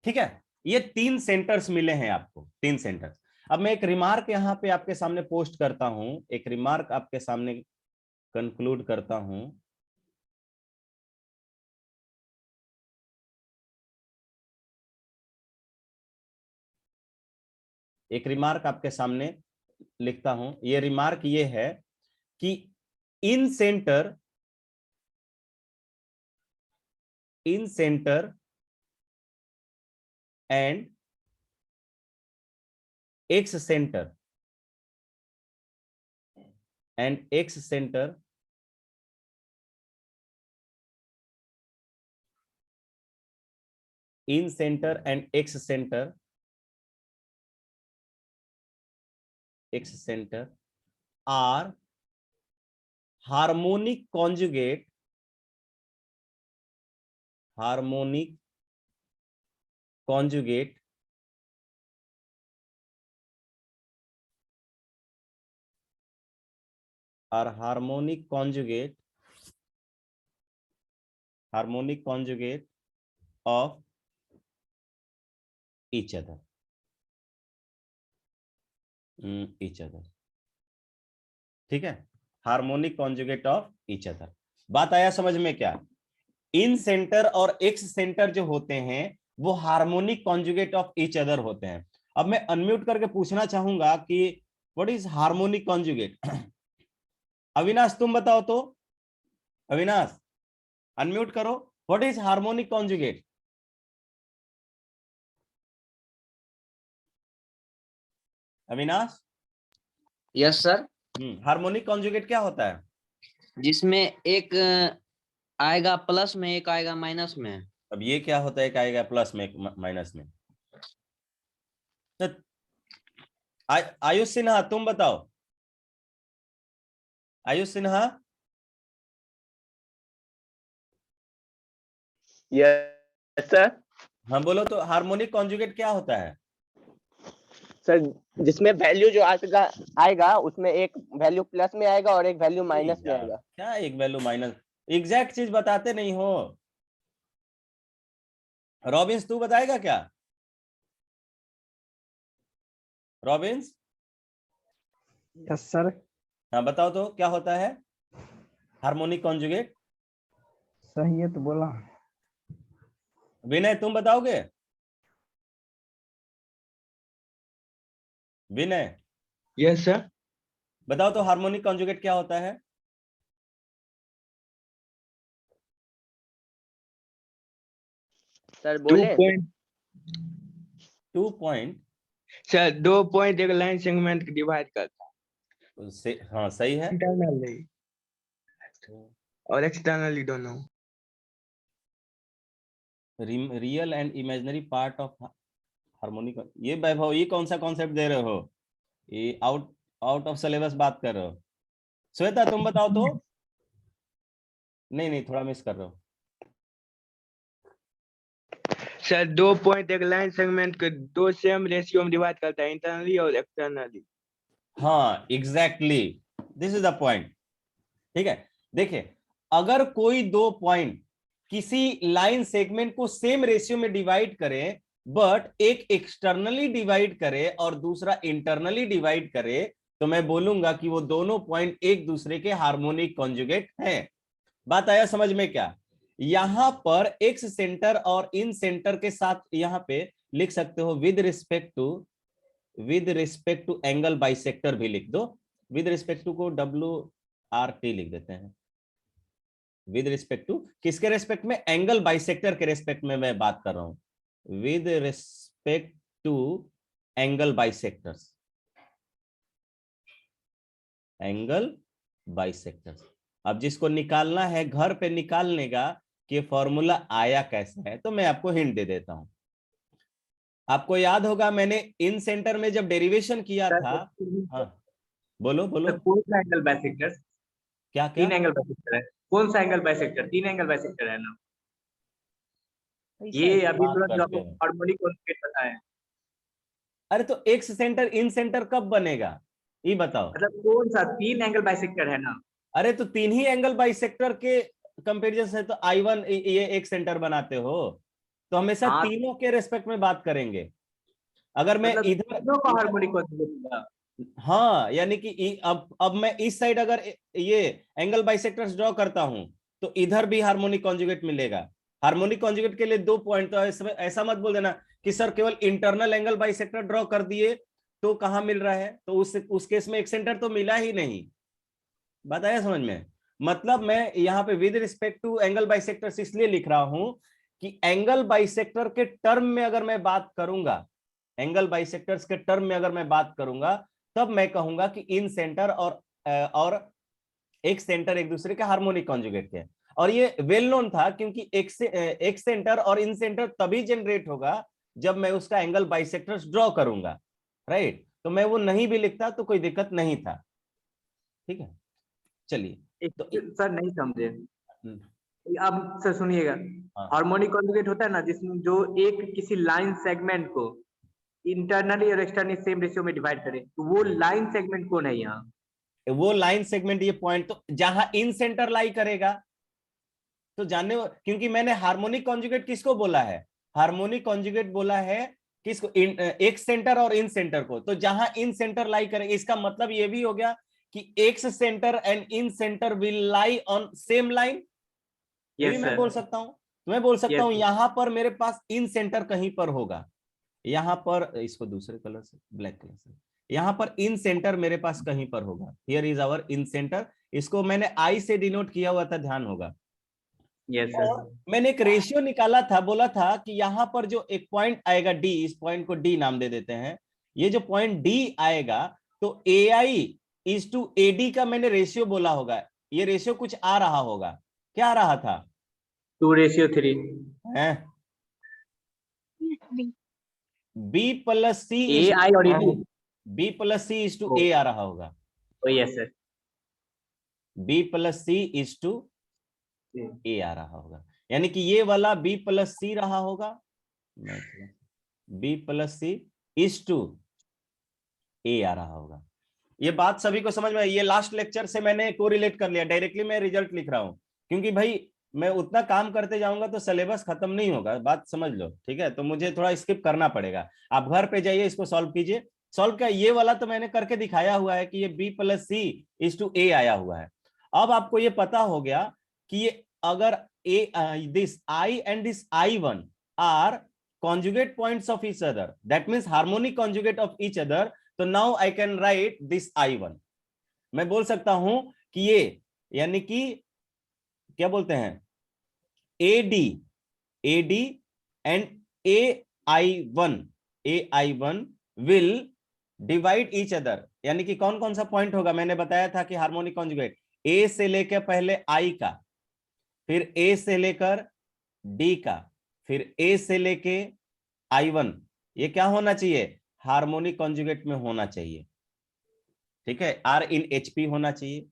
ठीक है, ये 3 सेंटर्स मिले हैं आपको, 3 सेंटर्स। अब मैं एक रिमार्क यहां पे आपके सामने पोस्ट करता हूं, एक रिमार्क आपके सामने कंक्लूड करता हूं। एक रिमार्क आपके सामने लिखता हूं। ये रिमार्क ये है कि incentre and excentre incentre and excentre are harmonic conjugate और harmonic conjugate of each other ठीक है, harmonic conjugate of each other. बात आया समझ में क्या? इन सेंटर और एक्स सेंटर जो होते हैं वो harmonic conjugate of each other होते हैं। अब मैं अनम्यूट करके पूछना चाहूंगा कि what is harmonic conjugate? Avinash तुम बताओ तो, अविनाश अनम्यूट करो, what is harmonic conjugate? Avinash. Yes sir. Harmonic conjugate क्या होता है? जिसमें एक आएगा प्लस में, एक आएगा माइनस में। अब ये क्या होता है, एक आएगा प्लस में एक माइनस में? तो आयुष सिन्हा तुम बताओ, आयुष सिन्हा। Yes sir. हाँ बोलो तो, हार्मोनिक कॉन्जुगेट क्या होता है? सर जिसमें वैल्यू जो आएगा उसमें एक वैल्यू प्लस में आएगा और एक वैल्यू माइनस में आएगा। क्या एक वैल्यू माइनस? एग्जैक्ट चीज बताते नहीं हो। रॉबिन्स तू बताएगा क्या? रॉबिन्स। Yes sir. हाँ बताओ तो क्या होता है हार्मोनिक कॉन्जुगेट? सही है तो बोला। विनय तुम बताओगे? विनय यस सर। बताओ तो हार्मोनिक कॉन्जुगेट क्या होता है? सर 2 बोले पॉइंट 2 पॉइंट सर 2 पॉइंट एक लाइन सेगमेंट को डिवाइड करता है हाँ सही है। इंटरनली और एक्सटर्नली दोनों। Real and imaginary part of harmonic. ये वैभव ये कौन सा कॉन्सेप्ट दे रहे हो? ये आउट आउट ऑफ सिलेबस बात कर रहे हो। श्वेता तुम बताओ तो। नहीं नहीं थोड़ा मिस कर रहे हो। सर 2 पॉइंट एक लाइन सेगमेंट को 2 सेम रेशियो में डिवाइड करता है इंटरनली और एक्सटर्नली। हाँ exactly this is the point. ठीक है देखिए अगर कोई 2 पॉइंट किसी लाइन सेगमेंट को सेम रेशियो में डिवाइड करे बट एक एक्सटर्नली डिवाइड करे और दूसरा इंटरनली डिवाइड करे तो मैं बोलूंगा कि वो दोनों पॉइंट एक दूसरे के हार्मोनिक कॉन्जुगेट हैं। बात आया समझ में क्या? यहां पर एक्स सेंटर और इन सेंटर के साथ यहां पे लिख सकते हो with respect to angle bisector भी लिख दो। विद रिस्पेक्ट टू को WRT लिख देते हैं। विद रिस्पेक्ट टू किसके रेस्पेक्ट में? एंगल बाइसेक्टर के रेस्पेक्ट में मैं बात कर रहा हूं। With respect to angle bisectors, angle bisectors. अब जिसको निकालना है घर पे निकाल लेगा कि फॉर्मूला आया कैसे है तो मैं आपको हिंट दे देता हूं। आपको याद होगा मैंने इन सेंटर में जब डेरिवेशन किया था। हाँ बोलो बोलो। कौन सा एंगल बाइसेक्टर? क्या क्या? 3 एंगल बाइसेक्टर है। कौन सा एंगल बाइसेक्टर? 3 एंगल बाइसेक्टर है ना। ये अभी बात तो जो करते आपको हैं। हार्मोनिक कॉन्जुगेट पता है। अरे तो एक्स सेंटर इन सेंटर कब बनेगा ये बताओ। मतलब कौन सा 3 एंगल बाइसेक्टर है ना। अरे तो 3 ही एंगल बाइसेक्टर के कंपैरिजन से तो I1 ये एक सेंटर बनाते हो तो हमेशा हाँ तीनों के रेस्पेक्ट में बात करेंगे। अगर मैं मतलब इधर तीनों का हार्मोनिक कॉन्जुगेट होगा। हाँ यानी कि अब मैं इस साइड अगर ये एंगल बाइसेक्टर्स ड्रॉ करता हूं तो इधर भी हार्मोनिक कॉन्जुगेट मिलेगा। हार्मोनिक कॉन्जुगेट के लिए 2 पॉइंट तो ऐसा मत बोल देना कि सर केवल इंटरनल एंगल बाइसेक्टर ड्रॉ कर दिए तो कहां मिल रहा है, तो उस केस में एक सेंटर तो मिला ही नहीं। बात आया समझ में? मतलब मैं यहाँ पे with respect to angle bisectors इसलिए लिख रहा हूं कि एंगल बाइसेक्टर के टर्म में अगर मैं बात करूंगा, एंगल बाइसेक्टर्स के टर्म में अगर मैं बात करूंगा तब मैं कहूंगा कि इन सेंटर और एक सेंटर एक दूसरे के हार्मोनिक कॉन्जुगेट के। और ये वेल नोन था क्योंकि एक सेंटर और इन सेंटर तभी जनरेट होगा जब मैं उसका एंगल बाइसेक्टर्स ड्रॉ करूंगा, राइट? तो मैं वो नहीं भी लिखता तो कोई दिक्कत नहीं था। ठीक है चलिए तो सर नहीं समझे। अब सर सुनिएगा। हाँ। हार्मोनिक कॉन्जुगेट होता है ना जिसमें जो एक किसी लाइन सेगमेंट को इंटरनली और एक्सटर्नली सेम रेशियो में डिवाइड करे तो वो लाइन सेगमेंट कौन है यहाँ? वो लाइन सेगमेंट ये पॉइंट तो जहां इन सेंटर लाई करेगा तो जानने, क्योंकि मैंने हार्मोनिक कॉन्जुगेट किसको बोला है? हार्मोनिक कॉन्जुगेट बोला है किसको? एक सेंटर और इन सेंटर को। तो जहां इन सेंटर लाई करेगा इसका मतलब ये भी हो गया कि x centre and in centre will lie on same line. ये भी मैं बोल सकता हूं। मैं बोल सकता हूं यहां पर मेरे पास इन सेंटर कहीं पर होगा, यहां पर इसको दूसरे कलर से ब्लैक कलर से, यहां पर इन सेंटर मेरे पास कहीं पर होगा। Here is our incentre. इसको मैंने आई से डिनोट किया हुआ था, ध्यान होगा। Yes sir. और मैंने एक रेशियो निकाला था, बोला था कि यहां पर जो एक पॉइंट आएगा डी, इस पॉइंट को डी नाम दे देते हैं। ये जो पॉइंट डी आएगा तो AI:AD का मैंने रेशियो बोला होगा। ये रेशियो कुछ आ रहा होगा। क्या आ रहा था? 2:3 है B+C AI और ED। B+C:A आ रहा होगा। Yes sir. B+C:A आ रहा होगा, यानी कि ये वाला B+C रहा होगा, B+C:A आ रहा होगा। ये बात सभी को समझ में आई? ये लास्ट लेक्चर से मैंने कोरिलेट कर लिया, डायरेक्टली मैं रिजल्ट लिख रहा हूं क्योंकि भाई मैं उतना काम करते जाऊंगा तो सिलेबस खत्म नहीं होगा, बात समझ लो। ठीक है तो मुझे थोड़ा स्किप करना पड़ेगा। आप घर पे जाइए, इसको सॉल्व कीजिए, सॉल्व किया, ये वाला तो मैंने करके दिखाया हुआ है कि ये b plus C is two A आया हुआ है। अब आपको ये पता हो गया कि ये अगर this I and this I1 are conjugate points of each other, that means harmonic conjugate of each other, तो now I can write this I1। मैं बोल सकता हूं कि ये यानी कि क्या बोलते हैं AD and AI1 will divide each other, यानी कि कौन कौन सा पॉइंट होगा, मैंने बताया था कि हार्मोनिक कॉन्जुगेट A से लेकर पहले I का, फिर A से लेकर D का, फिर A से लेके I1, ये क्या होना चाहिए, हार्मोनिक कॉन्जुगेट में होना चाहिए। ठीक है, R in HP होना चाहिए,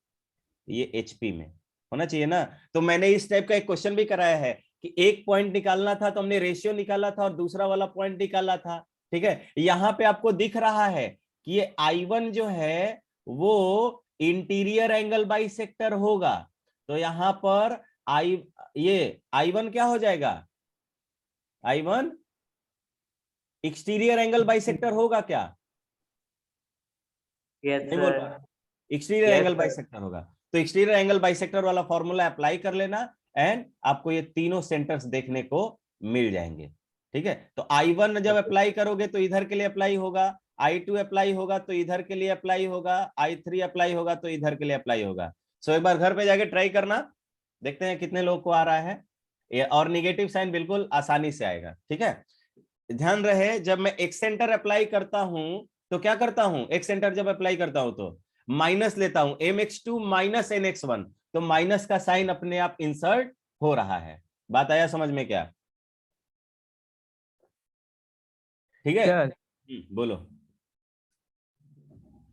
ये HP में होना चाहिए ना। तो मैंने इस टाइप का एक क्वेश्चन भी कराया है कि एक पॉइंट निकालना था तो हमने रेशियो निकाला था और दूसरा वाला पॉइंट निकाला था। ठीक है, यहां पे आपको दिख रहा है कि ये I1 जो है वो इंटीरियर एंगल बाइसेक्टर होगा, तो यहां पर ये I1 क्या हो जाएगा, I1 एक्सटीरियर एंगल बाइसेक्टर होगा क्या, यस नहीं बोल पा, exterior Yes, angle sir. Bisector होगा। तो एक्सटीरियर एंगल बाइसेक्टर वाला फॉर्मूला अप्लाई कर लेना एंड आपको ये तीनों सेंटर्स देखने को मिल जाएंगे। ठीक है, तो I1 जब अप्लाई करोगे तो इधर के लिए अप्लाई होगा, I2 अप्लाई होगा तो इधर के लिए अप्लाई होगा, I3 अप्लाई होगा तो इधर के लिए अप्लाई होगा। सो एक बार घर पे जाके ट्राई करना, देखते हैं कितने लोग को आ रहा है, और निगेटिव साइन बिल्कुल आसानी से आएगा। ठीक है, ध्यान रहे जब मैं एक्स सेंटर अप्लाई करता हूं तो क्या करता हूं, एक्स सेंटर जब अप्लाई करता हूं तो माइनस लेता हूं, mx2 माइनस nx1, तो माइनस का साइन अपने आप इंसर्ट हो रहा है। बात आया समझ में क्या, ठीक है। सर बोलो,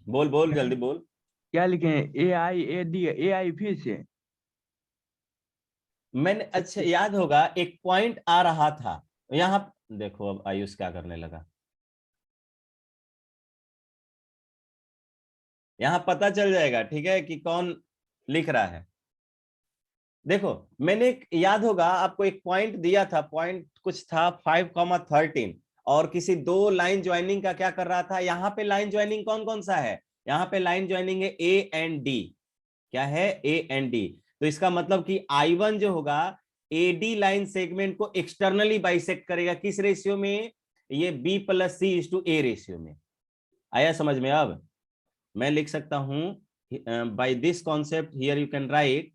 बोल बोल जल्दी बोल। क्या लिखे हैं, AI AD AI फिर से? मैंने अच्छा याद होगा एक पॉइंट आ रहा था यहां, देखो अब आयुष क्या करने लगा, यहां पता चल जाएगा ठीक है कि कौन लिख रहा है। देखो मैंने याद होगा आपको एक पॉइंट दिया था, पॉइंट कुछ था 5,13 और किसी दो लाइन ज्वाइनिंग का क्या कर रहा था, यहां पे लाइन ज्वाइनिंग कौन कौन सा है, यहां पे लाइन ज्वाइनिंग है A एंड D, क्या है A एंड D। तो इसका मतलब कि I1 जो होगा AD लाइन सेगमेंट को एक्सटर्नली बाइसेक्ट करेगा, किस रेशियो में, ये B plus C is to A ratio में। आया समझ में, अब मैं लिख सकता हूं by this concept here you can write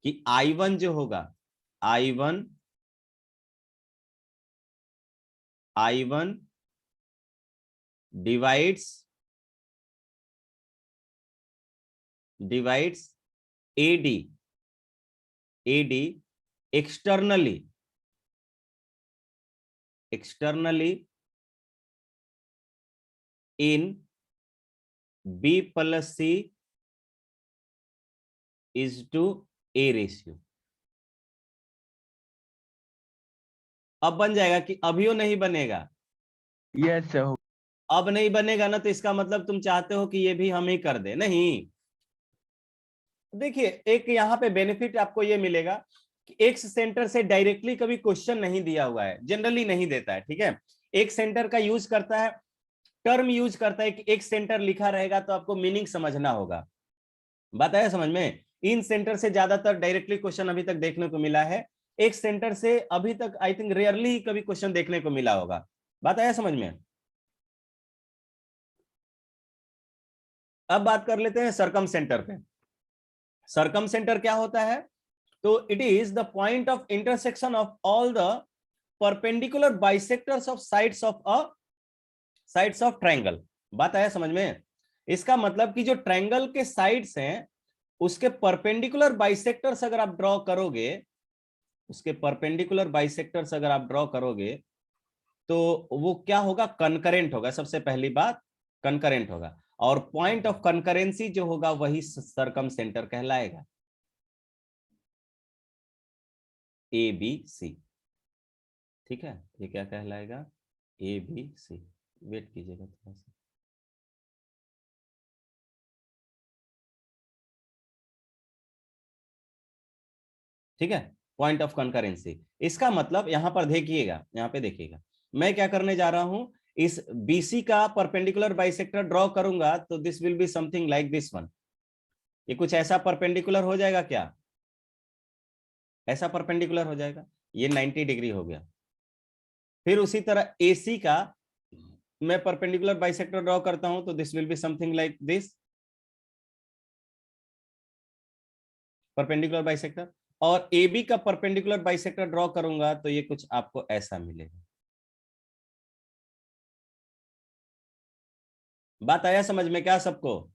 कि I1 जो होगा, I1 divides AD externally in B plus C is to A ratio. अब बन जाएगा कि अभियो नहीं बनेगा, यस सर। अब नहीं बनेगा ना, तो इसका मतलब तुम चाहते हो कि ये भी हम ही कर दे, नहीं। देखिए एक यहाँ पे बेनिफिट आपको ये मिलेगा कि एक्स सेंटर से डायरेक्टली कभी क्वेश्चन नहीं दिया हुआ है, जनरली नहीं देता है। ठीक है, एक सेंटर का यूज करता है, टर्म यूज करता है कि एक सेंटर लिखा रहेगा तो आपको मीनिंग समझना होगा। बात आया समझ में, इन सेंटर से ज्यादातर डायरेक्टली क्वेश्चन अभी तक देखने को मिला है, एक सेंटर से अभी तक आई थिंक रेयरली कभी क्वेश्चन देखने को मिला होगा। बात आया समझ में। अब बात कर लेते हैं सरकम सेंटर पे। सरकम सेंटर क्या होता है, तो it is the point of intersection of all the perpendicular bisectors of sides of triangle. बात आया समझ में, इसका मतलब कि जो ट्रायंगल के साइड्स हैं उसके परपेंडिकुलर बाइसेक्टर्स अगर आप ड्रॉ करोगे, उसके परपेंडिकुलर बाइसेक्टर्स अगर आप ड्रॉ करोगे तो वो क्या होगा, कनकरेंट होगा। सबसे पहली बात कनकरेंट होगा, और पॉइंट ऑफ कनकरेंसी जो होगा वही सरकम सेंटर कहलाएगा, ABC। ठीक है, ये क्या कहलाएगा, ABC। वेट कीजिएगा थोड़ा सा, ठीक है, पॉइंट ऑफ कनकरेंसी। इसका मतलब यहां पर देखिएगा, यहां पे देखिएगा, मैं क्या करने जा रहा हूं, इस BC का परपेंडिकुलर बाइसेक्टर ड्रॉ करूंगा तो this will be something like this one. ये कुछ ऐसा परपेंडिकुलर हो जाएगा क्या? ऐसा परपेंडिकुलर हो जाएगा, ये 90 डिग्री हो गया। फिर उसी तरह AC का मैं परपेंडिकुलर बाइसेक्टर ड्रॉ करता हूं तो this will be something like this, perpendicular bisector. और AB का परपेंडिकुलर बाइसेक्टर ड्रॉ करूंगा तो ये कुछ आपको ऐसा मिलेगा। बात आया समझ में क्या सबको?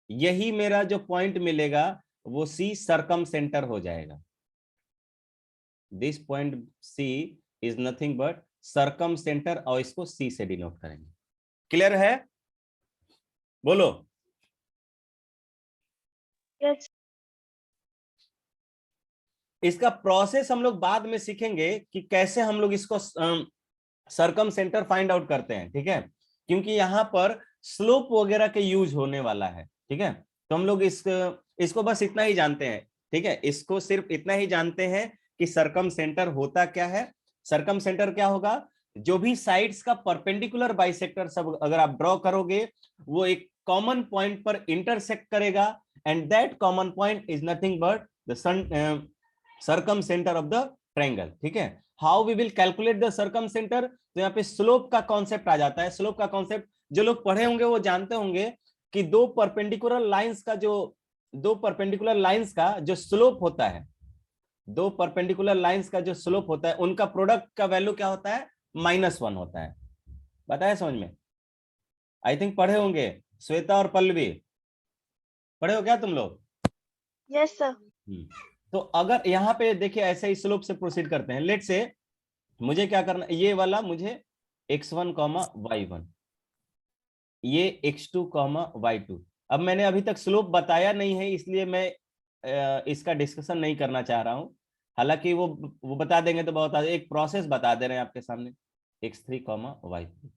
यही मेरा जो पॉइंट मिलेगा वो C सर्कम सेंटर हो जाएगा। This point C is nothing but circum centre, और इसको C से डिनोट करेंगे। क्लियर है? बोलो। यस। इसका प्रोसेस हम लोग बाद में सीखेंगे कि कैसे हम लोग इसको सर्कम सेंटर फाइंड आउट करते हैं, ठीक है? क्योंकि यहाँ पर स्लोप वगैरह के यूज होने वाला है, ठीक है? तो हम लोग इसको बस इतना ही जानते हैं, ठीक है? इसको सिर्फ इतना ही जानते हैं कि सर्कम सेंटर होता क्या है। सर्कम सेंटर क्या होगा? जो भी साइड्स का परपेंडिकुलर बाइसेक्टर सब अगर आप ड्रॉ करोगे वो एक कॉमन पॉइंट पर इंटरसेक्ट करेगा, and that common point is nothing but the circumcentre of the triangle, ठीक है? How we will calculate the circumcentre? तो यहाँ पे स्लोप का कॉन्सेप्ट आ जाता है। स्लोप का कॉन्सेप्ट जो लोग पढ़े होंगे वो जानते होंगे कि दो परपेंडिकुलर लाइंस का जो स्लोप होता है, दो परपेंडिकुलर लाइंस का जो स्लोप होता है उनका प्रोडक्ट का वैल्यू क्या होता है? -1 होता है। बताया समझ में? आई थिंक पढ़े होंगे। श्वेता और पल्लवी पढ़े हो क्या तुम लोग? Yes sir. तो अगर यहाँ पे देखिए ऐसे ही स्लोप से प्रोसीड करते हैं, लेट से मुझे क्या करना, ये वाला मुझे x1, y1, ये x2, y2। अब मैंने अभी तक स्लोप बताया नहीं है इसलिए मैं इसका डिस्कशन नहीं करना चाह रहा हूं। हालांकि वो बता देंगे तो बहुत एक प्रोसेस बता दे रहे हैं आपके सामने, x3, y3,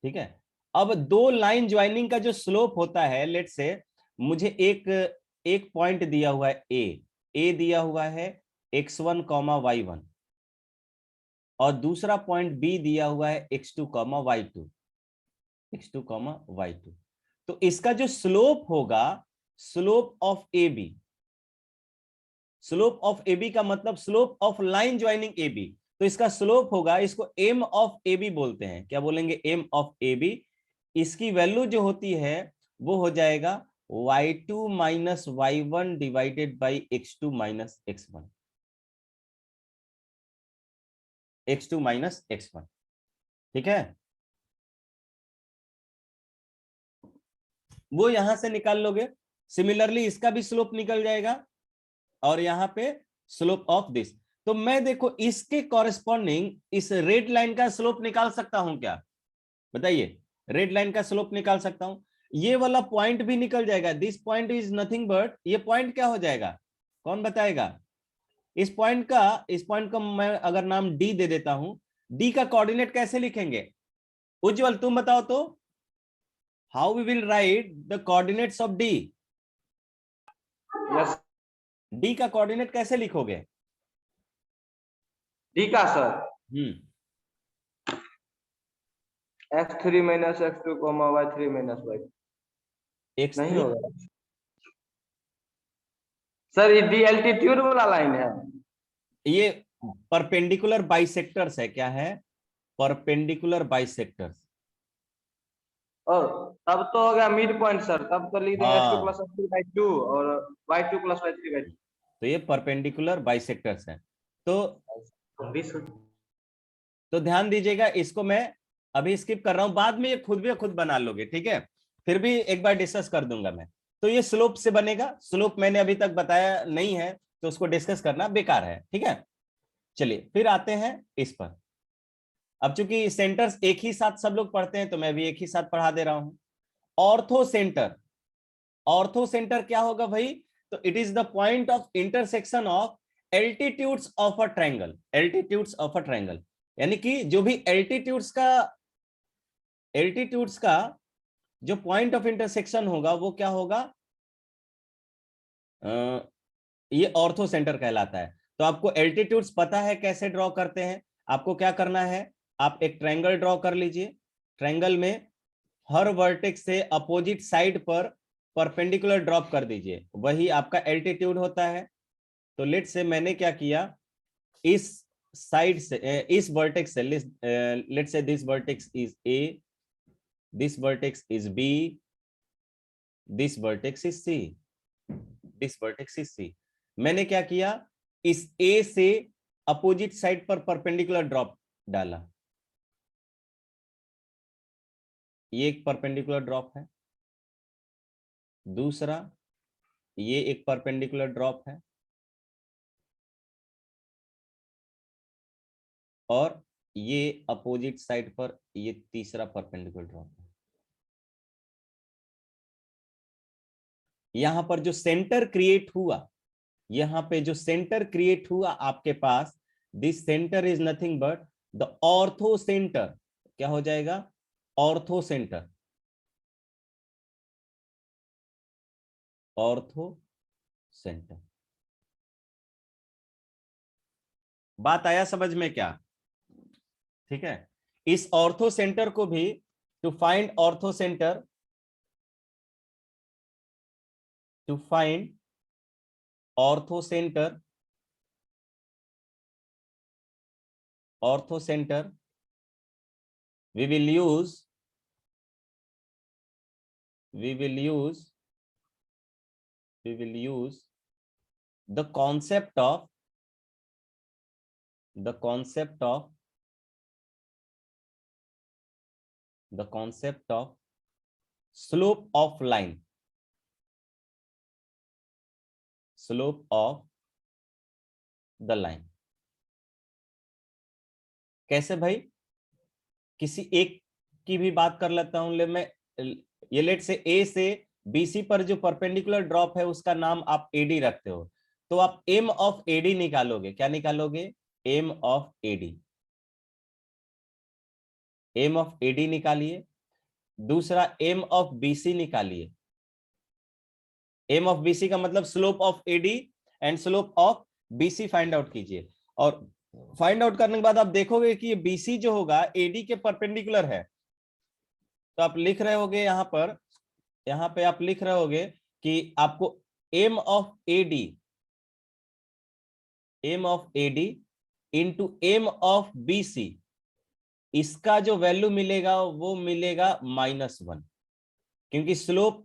ठीक है? अब दो लाइन ज्वाइनिंग का जो स्लोप होता है, लेट से मुझे एक पॉइंट दिया हुआ है ए दिया हुआ है x1, y1, और दूसरा पॉइंट B दिया हुआ है x2, y2। तो इसका जो स्लोप होगा, स्लोप ऑफ ए बी का मतलब slope of line joining A B, तो इसका स्लोप होगा, इसको m ऑफ ए बी बोलते हैं। क्या बोलेंगे? m of A B. इसकी वैल्यू जो होती है वो हो जाएगा y2 minus y1 divided by x2 minus x1, x2 minus x1, ठीक है? वो यहां से निकाल लोगे। सिमिलरली इसका भी स्लोप निकल जाएगा, और यहां पे स्लोप ऑफ दिस। तो मैं देखो इसके कॉरेस्पॉन्डिंग इस रेड लाइन का स्लोप निकाल सकता हूं क्या? बताइए, रेड लाइन का स्लोप निकाल सकता हूं। ये वाला पॉइंट भी निकल जाएगा। This point is nothing but, ये पॉइंट क्या हो जाएगा? कौन बताएगा? इस पॉइंट का मैं अगर नाम डी दे देता हूं, डी का कोऑर्डिनेट कैसे लिखेंगे? उज्जवल तुम बताओ तो, how we will write the coordinates of D? Yes. D का कोऑर्डिनेट कैसे लिखोगे? डी का sir x3 minus x2, y3 minus y2। X3 नहीं होगा सर, ये डी एल्टीट्यूड वाला लाइन है। ये परपेंडिकुलर बाइसेक्टर्स है। क्या है? Perpendicular bisectors. और तब तो हो गया मिड पॉइंट सर, तब तो लिख देंगे x2 हाँ, प्लस x3/2 और y2 प्लस y3/2। तो ये परपेंडिकुलर बाइसेक्टर्स है। तो ध्यान दीजिएगा, इसको मैं अभी स्किप कर रहा हूं, बाद में ये खुद बना लोगे, ठीक है? फिर भी एक बार डिस्कस कर दूंगा मैं। तो ये स्लोप से बनेगा। स्लोप मैंने अभी तक बताया नहीं है तो उसको डिस्कस करना बेकार है, ठीक है? चलिए फिर आते हैं इस पर। अब चूंकि सेंटर्स एक ही साथ सब लोग पढ़ते हैं तो मैं भी एक ही साथ पढ़ा दे रहा हूं। ऑर्थो सेंटर क्या होगा भाई? तो it is the point of intersection of altitudes of a triangle. यानी कि जो भी एल्टीट्यूड्स का जो पॉइंट ऑफ इंटरसेक्शन होगा वो क्या होगा? ये ऑर्थो सेंटर कहलाता है। तो आपको एल्टीट्यूड्स पता है कैसे ड्रॉ करते हैं? आपको क्या करना है, आप एक ट्रायंगल ड्रॉ कर लीजिए। ट्रायंगल में हर वर्टेक्स से अपोजिट साइड पर परपेंडिकुलर ड्रॉप कर दीजिए, वही आपका एल्टीट्यूड होता है। तो लेट से मैंने क्या किया, इस साइड से इस वर्टेक्स से let say this vertex is A, this vertex is B, this vertex is C, this vertex is C. मैंने क्या किया, इस ए से अपोजिट साइड पर परपेंडिकुलर ड्रॉप डाला, ये एक परपेंडिकुलर ड्रॉप है। दूसरा, ये एक परपेंडिकुलर ड्रॉप है, और ये अपोजिट साइड पर ये तीसरा परपेंडिकुलर ड्रॉप है। यहां पर जो सेंटर क्रिएट हुआ, यहां पे जो सेंटर क्रिएट हुआ आपके पास, this centre is nothing but the orthocentre. क्या हो जाएगा, ऑर्थो सेंटर, ऑर्थो सेंटर। बात आया समझ में क्या? ठीक है, इस ऑर्थो सेंटर को भी, to find orthocentre, to find orthocentre, orthocentre, we will use the concept of slope of line, slope of the line। कैसे भाई, किसी एक की भी बात कर लेता हूं। ले मैं ये लेट से ए से बीसी पर जो परपेंडिकुलर ड्रॉप है उसका नाम आप एडी रखते हो, तो आप एम ऑफ एडी निकालोगे। क्या निकालोगे, m of AD, m of AD निकालिए। दूसरा, एम ऑफ बीसी निकालिए। एम ऑफ बीसी का मतलब slope of AD and slope of BC find out कीजिए, और फाइंड आउट करने के बाद आप देखोगे कि ये बीसी जो होगा एडी के परपेंडिकुलर है। तो आप लिख रहे होगे यहाँ पे आप लिख रहे होगे कि आपको m of AD into m of BC, इसका जो वैल्यू मिलेगा वो मिलेगा -1, क्योंकि स्लोप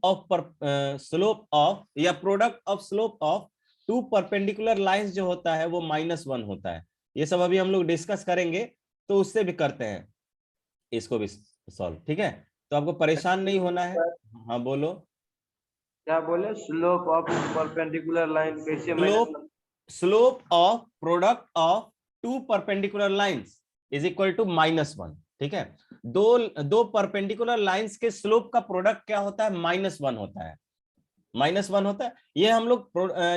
ऑफ या product of slope of two perpendicular lines जो होता है वो -1 होता है। ये सब अभी हम लोग डिस्कस करेंगे, तो उससे भी करते हैं इसको भी सॉल्व। ठीक है, तो आपको परेशान नहीं होना है। हाँ बोलो, क्या बोले, स्लोप ऑफ परपेंडिकुलर लाइन कैसे? Slope of product of two perpendicular lines is equal to -1। ठीक है, दो परपेंडिकुलर लाइंस के स्लोप का प्रोडक्ट क्या होता है, -1 होता है, -1 होता है। ये हम लोग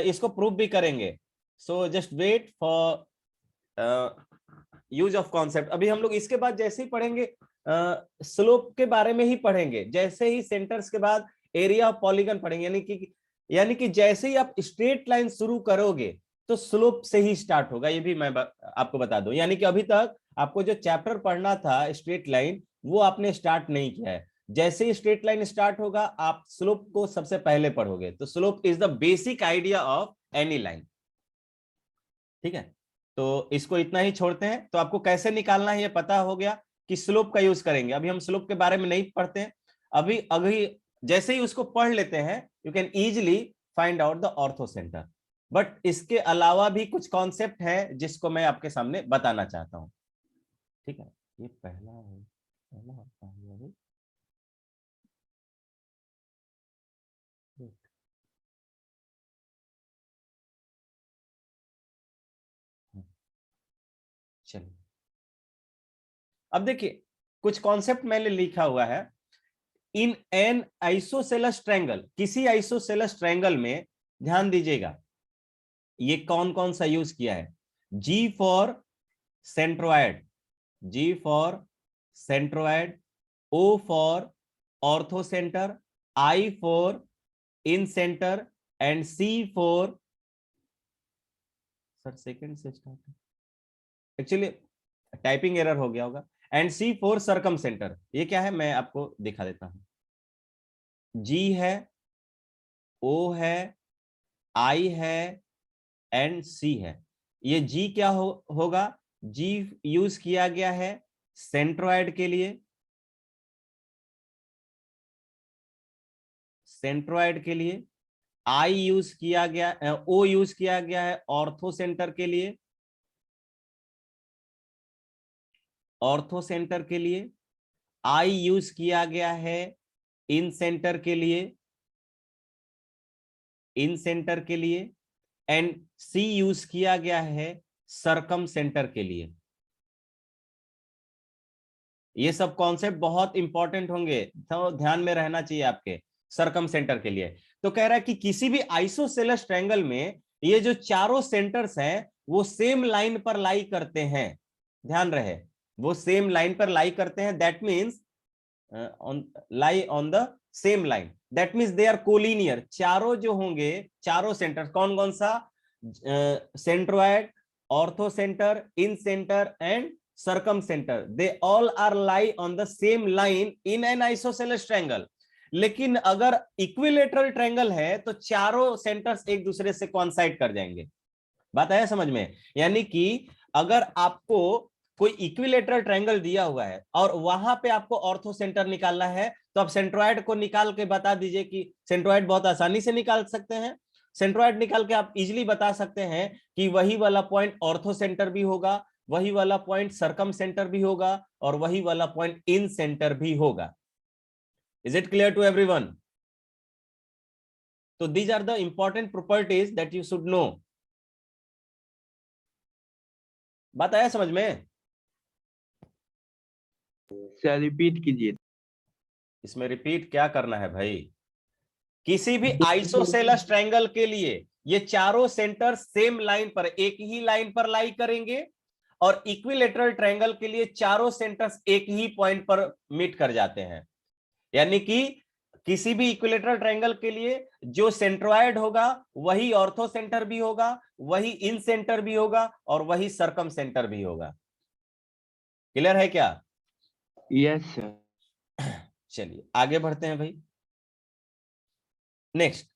इसको प्रूव भी करेंगे। So just wait for use of concept. अभी हम लोग इसके बाद जैसे ही पढ़ेंगे स्लोप के बारे में ही पढ़ेंगे, जैसे ही सेंटर्स के बाद एरिया ऑफ पॉलीगन पढ़ेंगे। यानी कि जैसे ही आप स्ट्रेट लाइन शुरू करोगे तो स्लोप से ही स्टार्ट होगा, ये भी मैं आपको बता दूं। यानी कि अभी तक आपको जो चैप्टर पढ़ना था स्ट्रेट लाइन, वो आपने स्टार्ट नहीं किया है। जैसे ही स्ट्रेट लाइन स्टार्ट होगा आप स्लोप को सबसे पहले पढ़ोगे। तो slope is the basic idea of any line. ठीक है, तो इसको इतना ही छोड़ते हैं। तो आपको कैसे निकालना है ये पता हो गया कि स्लोप का यूज करेंगे। अभी हम स्लोप के बारे में नहीं पढ़ते हैं, अभी जैसे ही उसको पढ़ लेते हैं you can easily find out the ortho centre. But इसके अलावा भी कुछ कॉन्सेप्ट है जिसको मैं आपके सामने बताना चाहता हूं। ठीक है, ये पहला है, चलिए अब देखिए कुछ कॉन्सेप्ट मैंने लिखा हुआ है। इन एन आइसोसेलस ट्रायंगल, किसी आइसोसेलस ट्रायंगल में ध्यान दीजिएगा ये कौन कौन सा यूज किया है। G for centroid, G for centroid, O for orthocentre, I for incentre and C for, sir second से स्टार्ट एक्चुअली टाइपिंग एरर हो गया होगा। And C for circumcentre, ये क्या है मैं आपको दिखा देता हूं। जी है, ओ है, आई है एंड सी है। ये जी क्या होगा, जी यूज किया गया है सेंट्रोइड के लिए, सेंट्रोइड के लिए। आई यूज किया गया, ओ यूज किया गया है ऑर्थो सेंटर के लिए, ऑर्थो सेंटर के लिए। आई यूज किया गया है इन सेंटर के लिए, इन सेंटर के लिए। एंड सी यूज किया गया है सरकम सेंटर के लिए। ये सब कॉन्सेप्ट बहुत इंपॉर्टेंट होंगे, तो ध्यान में रहना चाहिए आपके सरकम सेंटर के लिए। तो कह रहा है कि किसी भी आइसोसेलेस ट्रायंगल में ये जो चारों सेंटर्स हैं वो सेम लाइन पर लाई करते हैं, ध्यान रहे, वो सेम लाइन पर लाई करते हैं। That means lie on the same line, that means they are collinear. चारों जो होंगे, चारों सेंटर कौन कौन सा, centroid, orthocentre, incentre and circum center, they all are lie on the same line in an isosceles triangle। लेकिन अगर equilateral triangle है तो चारों सेंटर्स एक दूसरे से कोइंसाइड कर जाएंगे। बात आया समझ में? यानी कि अगर आपको कोई इक्विलेटरल ट्रायंगल दिया हुआ है और वहां पे आपको ऑर्थो सेंटर निकालना है, तो आप सेंट्रोइड को निकाल के बता दीजिए कि सेंट्रोइड बहुत आसानी से निकाल सकते हैं। सेंट्रोइड निकाल के आप इजिली बता सकते हैं कि वही वाला पॉइंट ऑर्थो सेंटर भी होगा, वही वाला पॉइंट सरकम सेंटर भी होगा और वही वाला पॉइंट इन सेंटर भी होगा। Is it clear to everyone? तो these are the important properties that you should know. बात आया समझ में? सर रिपीट कीजिए। इसमें रिपीट क्या करना है भाई? किसी भी आइसोसेलेस ट्रायंगल के लिए ये चारों सेंटर सेम लाइन पर, एक ही लाइन पर लाई करेंगे, और इक्विलेटरल ट्रायंगल के लिए चारों सेंटर्स एक ही पॉइंट पर मीट कर जाते हैं। यानी कि किसी भी इक्विलेटरल ट्रायंगल के लिए जो सेंट्रोइड होगा वही ऑर्थो सेंटर भी होगा, वही इन सेंटर भी होगा और वही सरकम सेंटर भी होगा। क्लियर है क्या? Yes sir. चलिए आगे बढ़ते हैं भाई। नेक्स्ट,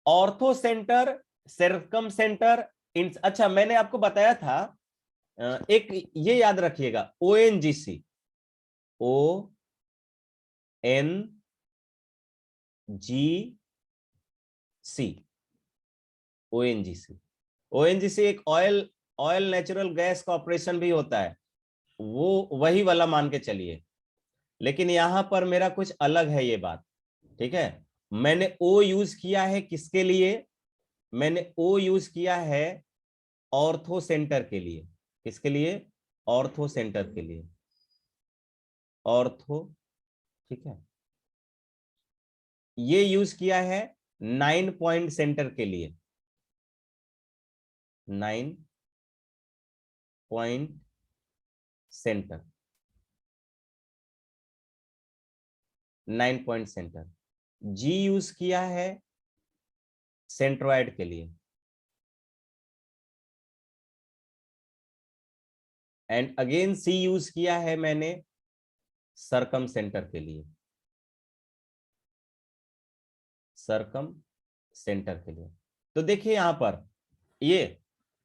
ऑर्थो सेंटर, सरकम सेंटर, इन। अच्छा, मैंने आपको बताया था एक ये याद रखिएगा, ONGC, ONGC, ONGC एक ऑयल नेचुरल गैस का ऑपरेशन भी होता है, वो वही वाला मान के चलिए। लेकिन यहां पर मेरा कुछ अलग है ये बात, ठीक है। मैंने O यूज किया है किसके लिए? मैंने O यूज किया है ऑर्थो सेंटर के लिए। किसके लिए? ऑर्थो सेंटर के लिए, ऑर्थो, ठीक है। ये यूज किया है 9 पॉइंट सेंटर के लिए, 9 पॉइंट सेंटर, 9 पॉइंट सेंटर। जी यूज किया है सेंट्रोइड के लिए, एंड अगेन सी यूज किया है मैंने सरकम सेंटर के लिए, सरकम सेंटर के लिए। तो देखिए यहां पर ये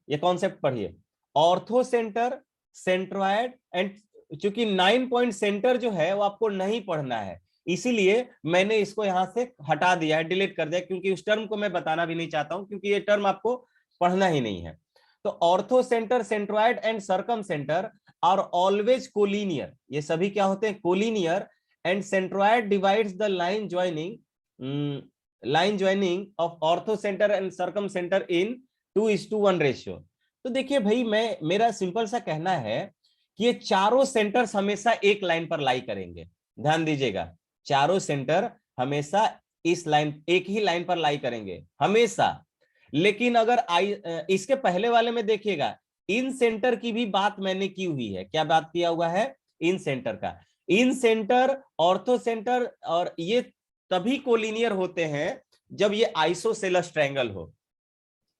कॉन्सेप्ट पढ़िए, ऑर्थो सेंटर, सेंट्रोइड एंड, चूंकि 9 पॉइंट सेंटर जो है वो आपको नहीं पढ़ना है, इसीलिए मैंने इसको यहां से हटा दिया है, डिलीट कर दिया, क्योंकि उस टर्म को मैं बताना भी नहीं चाहता हूं, क्योंकि ये टर्म आपको पढ़ना ही नहीं है। तो orthocentre, centroid and circumcentre are always collinear. ये सभी क्या होते हैं? Collinear. And centroid divides the line joining of orthocentre and circumcentre in 2:1 ratio. तो देखिए भाई, मेरा सिंपल सा कहना है कि ये चारों सेंटर्स हमेशा एक लाइन पर लाई करेंगे। ध्यान दीजिएगा, चारों सेंटर हमेशा इस लाइन, एक ही लाइन पर लाई करेंगे हमेशा। लेकिन अगर इसके पहले वाले में देखिएगा, इन सेंटर की भी बात मैंने की हुई है। क्या बात किया हुआ है? इन सेंटर का। इन सेंटर, ऑर्थो सेंटर, और ये तभी कोलिनियर होते हैं जब ये आइसोसेलेस ट्रायंगल हो।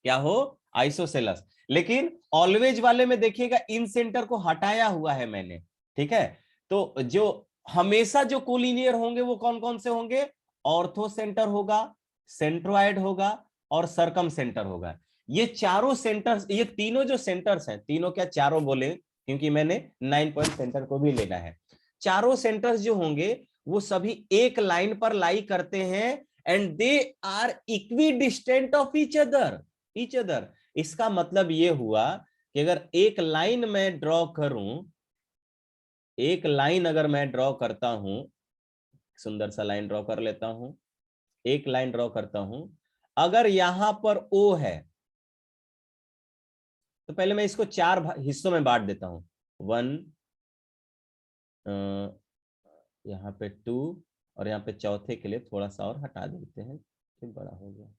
क्या हो? आइसोसेलस। लेकिन ऑलवेज वाले में देखिएगा इन सेंटर को हटाया हुआ है मैंने, ठीक है। तो जो हमेशा जो कोलिनियर होंगे वो कौन कौन से होंगे? ऑर्थो सेंटर होगा, सेंट्रोइड होगा और सरकम सेंटर होगा। ये चारों सेंटर्स, ये तीनों जो सेंटर्स हैं, तीनों क्या चारों बोले क्योंकि मैंने 9 पॉइंट सेंटर को भी लेना है। चारों सेंटर्स जो होंगे वो सभी एक लाइन पर लाई करते हैं and they are equidistant of each other. इसका मतलब ये हुआ कि अगर एक लाइन में ड्रॉ करूं, एक लाइन अगर मैं ड्रॉ करता हूं, सुंदर सा लाइन ड्रॉ कर लेता हूं, एक लाइन ड्रॉ करता हूं, अगर यहां पर O है तो पहले मैं इसको 4 हिस्सों में बांट देता हूं। 1, यहाँ पे 2 और यहाँ पे चौथे के लिए थोड़ा सा और हटा देते हैं, फिर बड़ा हो गया।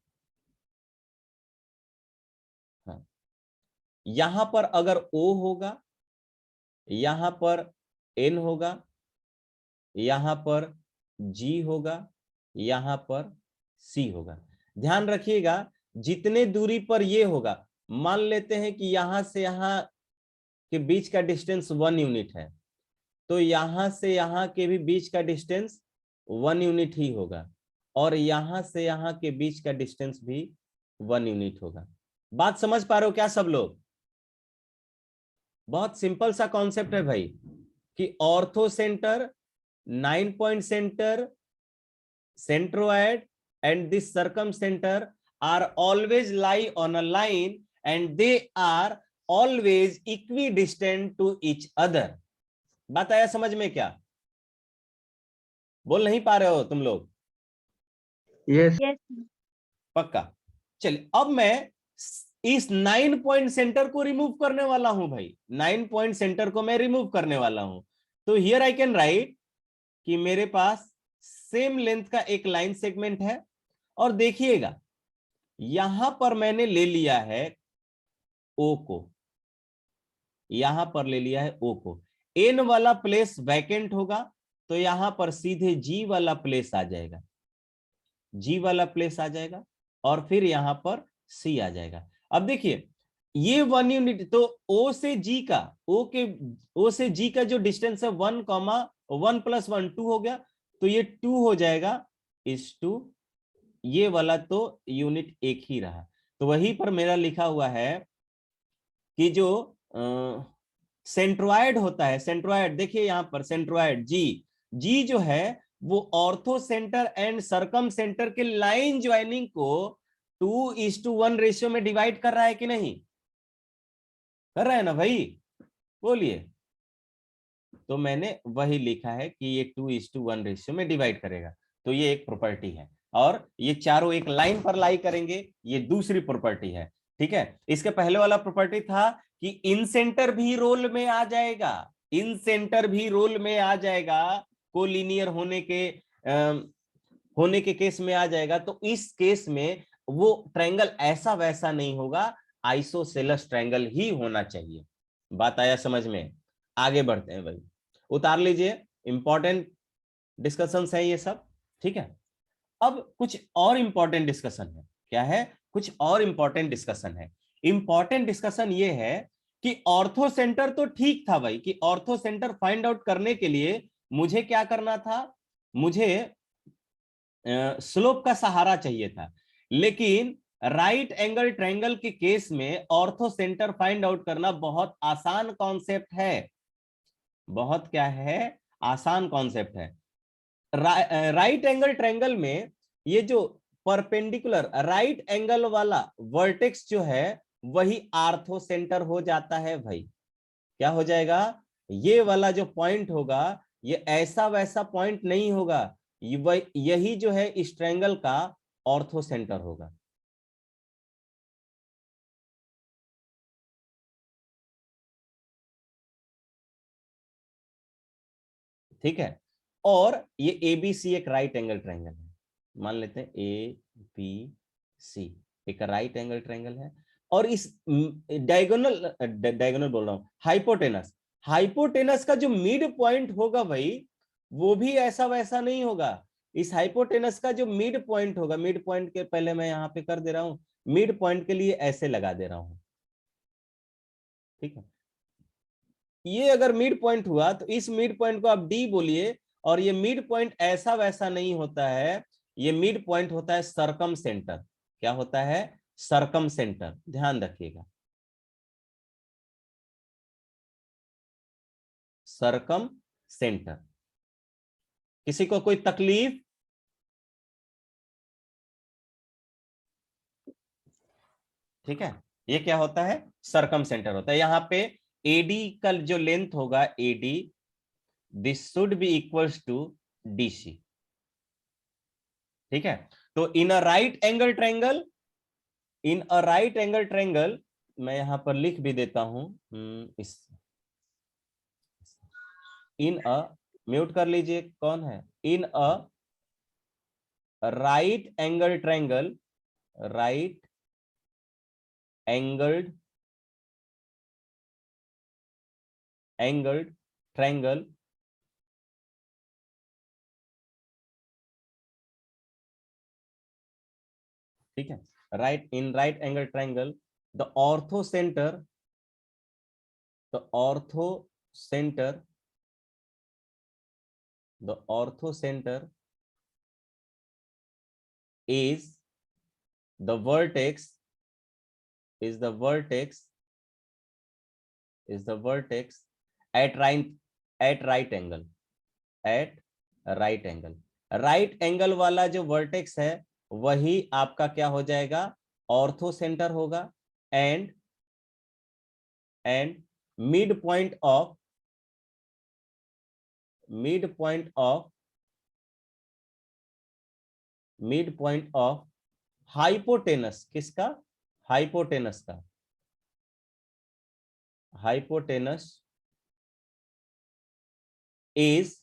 हाँ, यहां पर अगर O होगा, यहां पर N होगा, यहां पर G होगा, यहां पर C होगा। ध्यान रखिएगा जितने दूरी पर ये होगा, मान लेते हैं कि यहां से यहां के बीच का डिस्टेंस 1 यूनिट है, तो यहां से यहां के भी बीच का डिस्टेंस 1 यूनिट ही होगा और यहां से यहां के बीच का डिस्टेंस भी 1 यूनिट होगा। बात समझ पा रहे हो क्या सब लोग? बहुत सिंपल सा कॉन्सेप्ट है भाई कि ortho centre, 9 point centre, centroid and this circumcenter are always lie on a line and they are always equidistant to each other। बात आया समझ में क्या? बोल नहीं पा रहे हो तुम लोग? Yes Yes. पक्का। चलिए अब मैं इस 9 पॉइंट सेंटर को रिमूव करने वाला हूं भाई, 9 पॉइंट सेंटर को मैं रिमूव करने वाला हूं। तो हियर आई कैन राइट कि मेरे पास सेम लेंथ का एक लाइन सेगमेंट है और देखिएगा यहां पर मैंने ले लिया है O को, यहां पर ले लिया है O को। N वाला प्लेस वैकेंट होगा तो यहां पर सीधे G वाला प्लेस आ जाएगा, G वाला प्लेस आ जाएगा और फिर यहां पर C आ जाएगा। अब देखिए ये 1 यूनिट, तो O से G का, O से G का जो डिस्टेंस है 1, 1 + 1 2 हो गया, तो ये 2 हो जाएगा इस 2, ये वाला तो यूनिट एक ही रहा। तो वहीं पर मेरा लिखा हुआ है कि जो सेंट्रोइड होता है, सेंट्रोइड देखिए यहां पर सेंट्रोइड जी जो है वो ऑर्थो सेंटर एंड सरकम सेंटर के लाइन ज्वाइनिंग को 2:1 रेशियो में डिवाइड कर रहा है कि नहीं कर रहा है ना भाई? बोलिए। तो मैंने वही लिखा है कि ये 2:1 रेशियो में डिवाइड करेगा, तो ये एक प्रॉपर्टी है। और ये चारों एक लाइन पर लाई करेंगे, ये दूसरी प्रॉपर्टी है। ठीक है, इसके पहले वाला प्रॉपर्टी था कि इन सेंटर भी रोल में आ जाएगा, इन सेंटर भी रोल में आ जाएगा, कोलिनियर होने के केस में आ जाएगा। तो इस केस में वो ट्रायंगल ऐसा वैसा नहीं होगा, आइसोसेलस ट्रायंगल ही होना चाहिए। बात आया समझ में? आगे बढ़ते हैं भाई, उतार लीजिए, इंपॉर्टेंट डिस्कशंस है ये सब। ठीक है, अब कुछ और इंपॉर्टेंट डिस्कशन है। क्या है? कुछ और इंपॉर्टेंट डिस्कशन है। इंपॉर्टेंट डिस्कशन ये है कि ऑर्थो सेंटर तो ठीक था भाई, कि ऑर्थो सेंटर फाइंड आउट करने के लिए मुझे क्या करना था, मुझे स्लोप का सहारा चाहिए था। लेकिन राइट एंगल ट्रायंगल के केस में ऑर्थो सेंटर फाइंड आउट करना बहुत आसान कॉन्सेप्ट है, बहुत क्या है, आसान कॉन्सेप्ट है। राइट एंगल ट्रायंगल में ये जो परपेंडिकुलर राइट एंगल वाला वर्टेक्स जो है वही आर्थो सेंटर हो जाता है भाई। क्या हो जाएगा? ये वाला जो पॉइंट होगा ये ऐसा वैसा पॉइंट नहीं होगा, यही जो है इस ट्रायंगल का ऑर्थो सेंटर होगा। ठीक है, और ये ABC एक राइट एंगल ट्रायंगल है, मान लेते हैं ABC एक राइट एंगल ट्रायंगल है। और इस डायगोनल बोल रहा हूं, हाइपोटेनस का जो मिड पॉइंट होगा भाई वो भी ऐसा वैसा नहीं होगा, इस हाइपोटेनस का जो मिड पॉइंट होगा, मिड पॉइंट के पहले मैं यहाँ पे कर दे रहा हूं, मिड पॉइंट के लिए ऐसे लगा दे रहा हूं, ठीक है। ये अगर मिड पॉइंट हुआ तो इस मिड पॉइंट को आप डी बोलिए, और ये मिड पॉइंट ऐसा वैसा नहीं होता है, ये मिड पॉइंट होता है सरकम सेंटर। क्या होता है? सरकम सेंटर, ध्यान रखिएगा, सरकम सेंटर। किसी को कोई तकलीफ? ठीक है, ये क्या होता है? सरकम सेंटर होता है। यहां पे एडी का जो लेंथ होगा, AD, this should be equals to DC, ठीक है। तो in a right angle triangle, in a right angle triangle, मैं यहां पर लिख भी देता हूं, इस इन अ, म्यूट कर लीजिए, कौन है? In a right angle triangle, right angled triangle, ठीक है। Right, in right angle triangle the orthocentre, the ortho center, the ortho center is the vertex, is the vertex, is the vertex at right angle, at right angle। Right angle वाला जो vertex है वही आपका क्या हो जाएगा? Ortho centre होगा। And mid point of, mid point of, mid point of hypotenuse, किसका? हाइपोटेनस का, hypotenuse is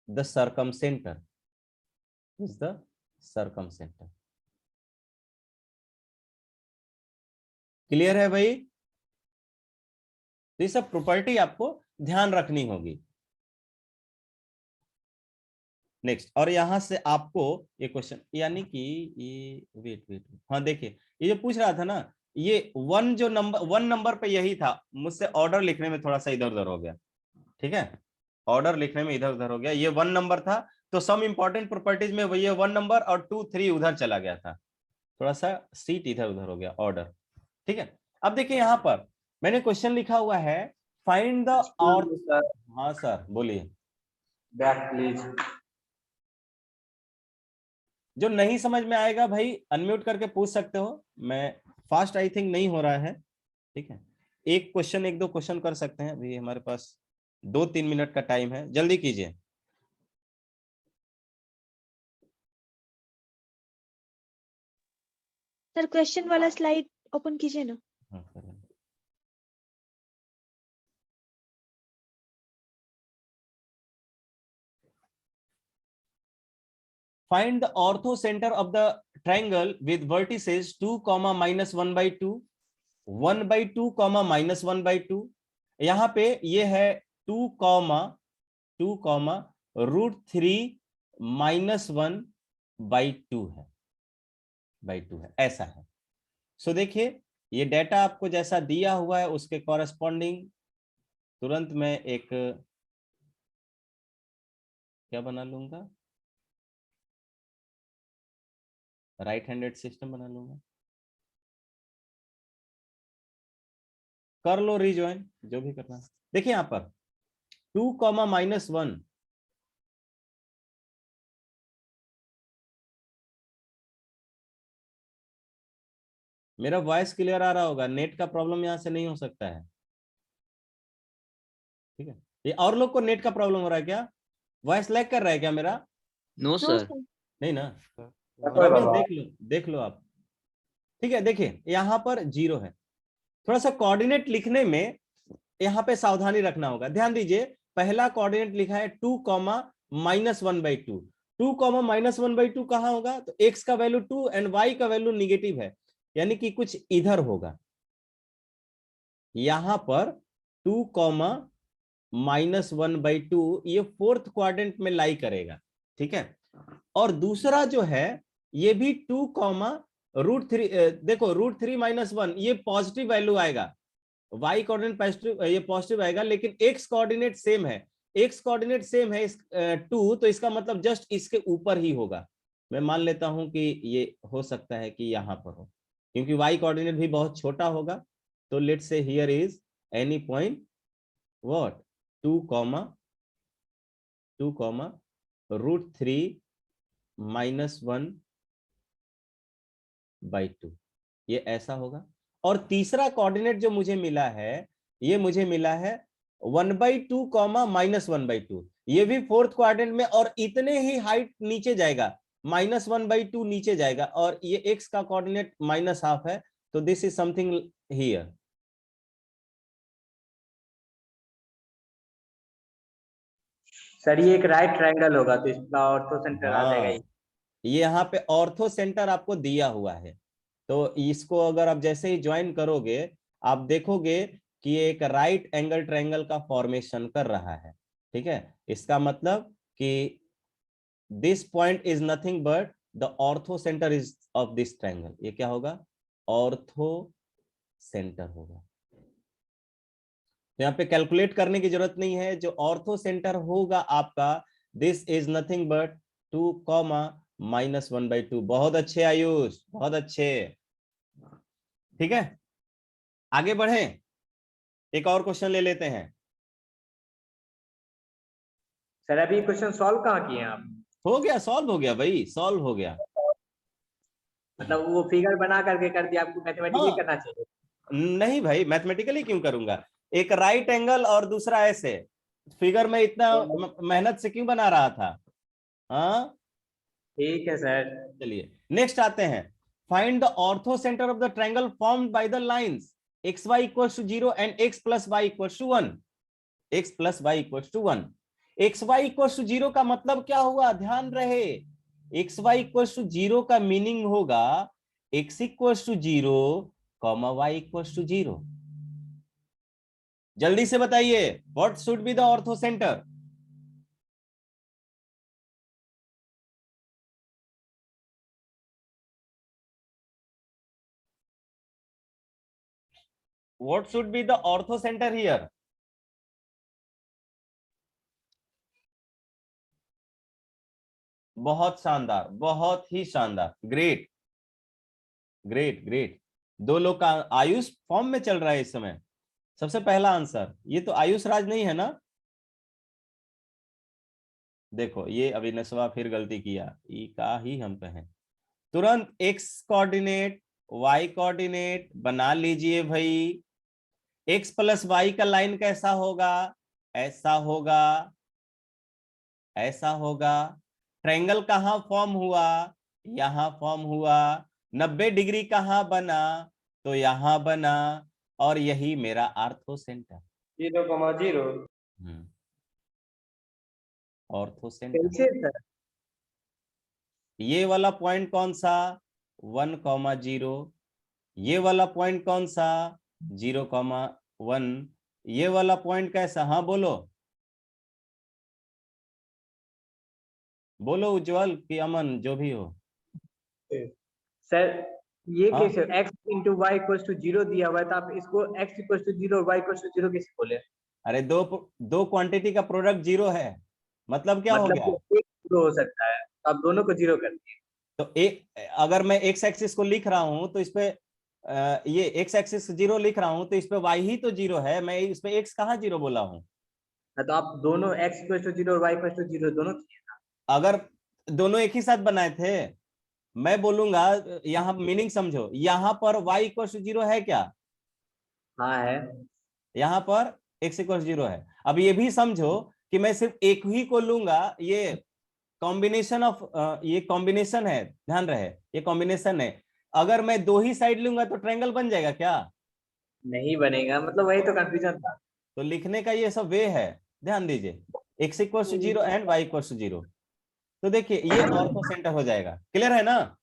the circumcenter, is the circumcenter। Clear है भाई? ये सब प्रॉपर्टी आपको ध्यान रखनी होगी। नेक्स्ट, और यहां से आपको ये क्वेश्चन, यानी कि ये वेट, हाँ देखिए, ये जो पूछ रहा था ना, ये वन जो नंबर, वन नंबर पे यही था, मुझसे ऑर्डर लिखने में थोड़ा सा इधर उधर हो गया, ठीक है, ऑर्डर लिखने में इधर उधर हो गया। ये वन नंबर था, तो सम इंपॉर्टेंट प्रॉपर्टीज में वही वन नंबर और 2 3 उधर चला गया था, थोड़ा सा सीट इधर उधर हो गया, ऑर्डर, ठीक है। अब देखिए यहां पर मैंने क्वेश्चन लिखा हुआ है, फाइंड द और, हाँ सर बोलिए। Back please. जो नहीं समझ में आएगा भाई अनम्यूट करके पूछ सकते हो, मैं फास्ट आई थिंक नहीं हो रहा है, ठीक है। एक क्वेश्चन, एक दो क्वेश्चन कर सकते हैं, अभी हमारे पास 2-3 मिनट का टाइम है, जल्दी कीजिए। सर क्वेश्चन वाला स्लाइड ओपन कीजिए ना। हाँ, करें। Find the ortho center of the triangle with vertices 2, -1/2, 1/2, -1/2। यहाँ पे ये है 2, √3 -1/2 है, ऐसा है। सो देखिए ये डेटा आपको जैसा दिया हुआ है उसके कॉरेस्पॉन्डिंग तुरंत मैं एक क्या बना लूंगा, राइट हैंडेड सिस्टम बना लूंगा, कर लो रिजॉइन, जो भी करना है। देखिए यहां पर 2, -1, मेरा वॉइस क्लियर आ रहा होगा, नेट का प्रॉब्लम यहां से नहीं हो सकता है, ठीक है। ये और लोग को नेट का प्रॉब्लम हो रहा है क्या? वॉइस लैग कर रहा है क्या मेरा? No no sir. सर। नहीं ना, देख लो आप, ठीक है। देखिए यहां पर 0 है, थोड़ा सा कोऑर्डिनेट लिखने में यहां पे सावधानी रखना होगा। ध्यान दीजिए, पहला कोऑर्डिनेट लिखा है 2, -1/2, 2, -1/2 कहां होगा? तो x का वैल्यू 2 एंड y का वैल्यू निगेटिव है, यानी कि कुछ इधर होगा। यहां पर 2, -1/2 ये फोर्थ क्वाड्रेंट में लाई करेगा, ठीक है। और दूसरा जो है ये भी 2, √3, देखो √3 - 1 ये पॉजिटिव वैल्यू आएगा, y कोऑर्डिनेट पॉजिटिव, ये पॉजिटिव आएगा, लेकिन x कोऑर्डिनेट सेम है, x कोऑर्डिनेट सेम है 2, तो इसका मतलब जस्ट इसके ऊपर ही होगा। मैं मान लेता हूं कि ये हो सकता है कि यहां पर हो, क्योंकि y कोऑर्डिनेट भी बहुत छोटा होगा। तो let's say here is any point what 2, √3 - 1/2 ये ऐसा होगा। और तीसरा कोऑर्डिनेट जो मुझे मिला है, ये मुझे मिला है 1/2, -1/2, ये भी फोर्थ क्वाड्रेंट में, और इतने ही हाइट नीचे जाएगा, -1/2 नीचे जाएगा, और ये x का कोऑर्डिनेट -½ है, तो this is something here. Sir ये एक राइट ट्रायंगल होगा तो इसका ऑर्थो सेंटर आ जाएगा। ये यहाँ पे ऑर्थो सेंटर आपको दिया हुआ है, तो इसको अगर आप जैसे ही ज्वाइन करोगे आप देखोगे कि ये एक राइट एंगल ट्रायंगल का फॉर्मेशन कर रहा है, ठीक है। इसका मतलब कि this point is nothing but the ortho centre is of this triangle. ये क्या होगा? ऑर्थो सेंटर होगा। यहाँ पे कैलकुलेट करने की जरूरत नहीं है, जो ऑर्थो सेंटर होगा आपका, दिस इज नथिंग बट 2, -1/2। बहुत अच्छे आयुष, बहुत अच्छे, ठीक है। आगे बढ़े, एक और क्वेश्चन ले लेते हैं। सर अभी क्वेश्चन सॉल्व कहाँ किए हैं आप? हो गया, सॉल्व हो गया भाई, सॉल्व हो गया। मतलब वो फिगर बना करके कर दिया, आपको मैथमेटिकली हाँ। करना चाहिए। नहीं भाई, मैथमेटिकली क्यों करूंगा? एक राइट एंगल और दूसरा ऐसे, फिगर में इतना मेहनत से क्यों बना रहा था? हाँ ठीक है सर। चलिए नेक्स्ट आते हैं। Find the ortho centre of the triangle formed by the lines xy = 0 and x + y = 1। x + y = 1। xy = 0 का मतलब क्या हुआ? ध्यान रहे, xy = 0 का मीनिंग होगा x = 0, y = 0। जल्दी से बताइए, what should be the ortho centre? What should be the ortho center here? बहुत शानदार, बहुत ही शानदार, ग्रेट ग्रेट ग्रेट। दो लोग का आयुष फॉर्म में चल रहा है इस समय। सबसे पहला आंसर, ये तो आयुष राज नहीं है ना? देखो ये अविनश्वा फिर गलती किया, ये का ही हम कहें। तुरंत x कोऑर्डिनेट y कोऑर्डिनेट बना लीजिए भाई। x + y का लाइन कैसा होगा? ऐसा होगा, ऐसा होगा। ट्रायंगल कहां फॉर्म हुआ? यहां फॉर्म हुआ। 90 डिग्री कहां बना? तो यहां बना, और यही मेरा आर्थो सेंटर। 0,0 ortho centre. कैसे सर? ये वाला पॉइंट कौन सा? 1,0। ये वाला पॉइंट कौन सा? 0,1। ये वाला पॉइंट कैसा? हाँ बोलो, बोलो उज्जवल कि अमन, जो भी हो। सर ये हाँ? कैसे x × y = 0 दिया हुआ है, तो आप इसको x = 0 और y = 0 कैसे बोले? अरे दो क्वांटिटी का प्रोडक्ट 0 है, मतलब क्या हो मतलब गया? एक 0 हो सकता है, तो आप दोनों को 0 कर दिए। तो एक, अगर मैं x एक्सिस को लिख रहा हूं तो इस पे ये x एक्सिस 0 लिख रहा हूं, तो इस पे y ही तो 0 है, मैं इस पे x कहाँ 0 बोला हूं? तो आप दोनों x = 0 और y = 0 दोनों किए ना? अगर दोनों एक ही साथ बनाए थे, मैं बोलूंगा, यहाँ मीनिंग समझो, यहाँ पर y = 0 है क्या? हाँ है। यहाँ पर x = 0 है। अब ये भी समझो कि मैं सिर्फ एक ही को लूंगा, ये कॉम्बिनेशन ऑफ, ये कॉम्बिनेशन है, ध्यान रहे ये कॉम्बिनेशन है। अगर मैं दो ही साइड लूंगा तो ट्रायंगल बन जाएगा क्या? नहीं बनेगा, मतलब वही तो कंफ्यूजन था। तो लिखने का ये सब वे है, ध्यान दीजिए, x = 0 एंड y = 0। तो देखिए ये ऑर्थो सेंटर हो जाएगा। क्लियर है ना?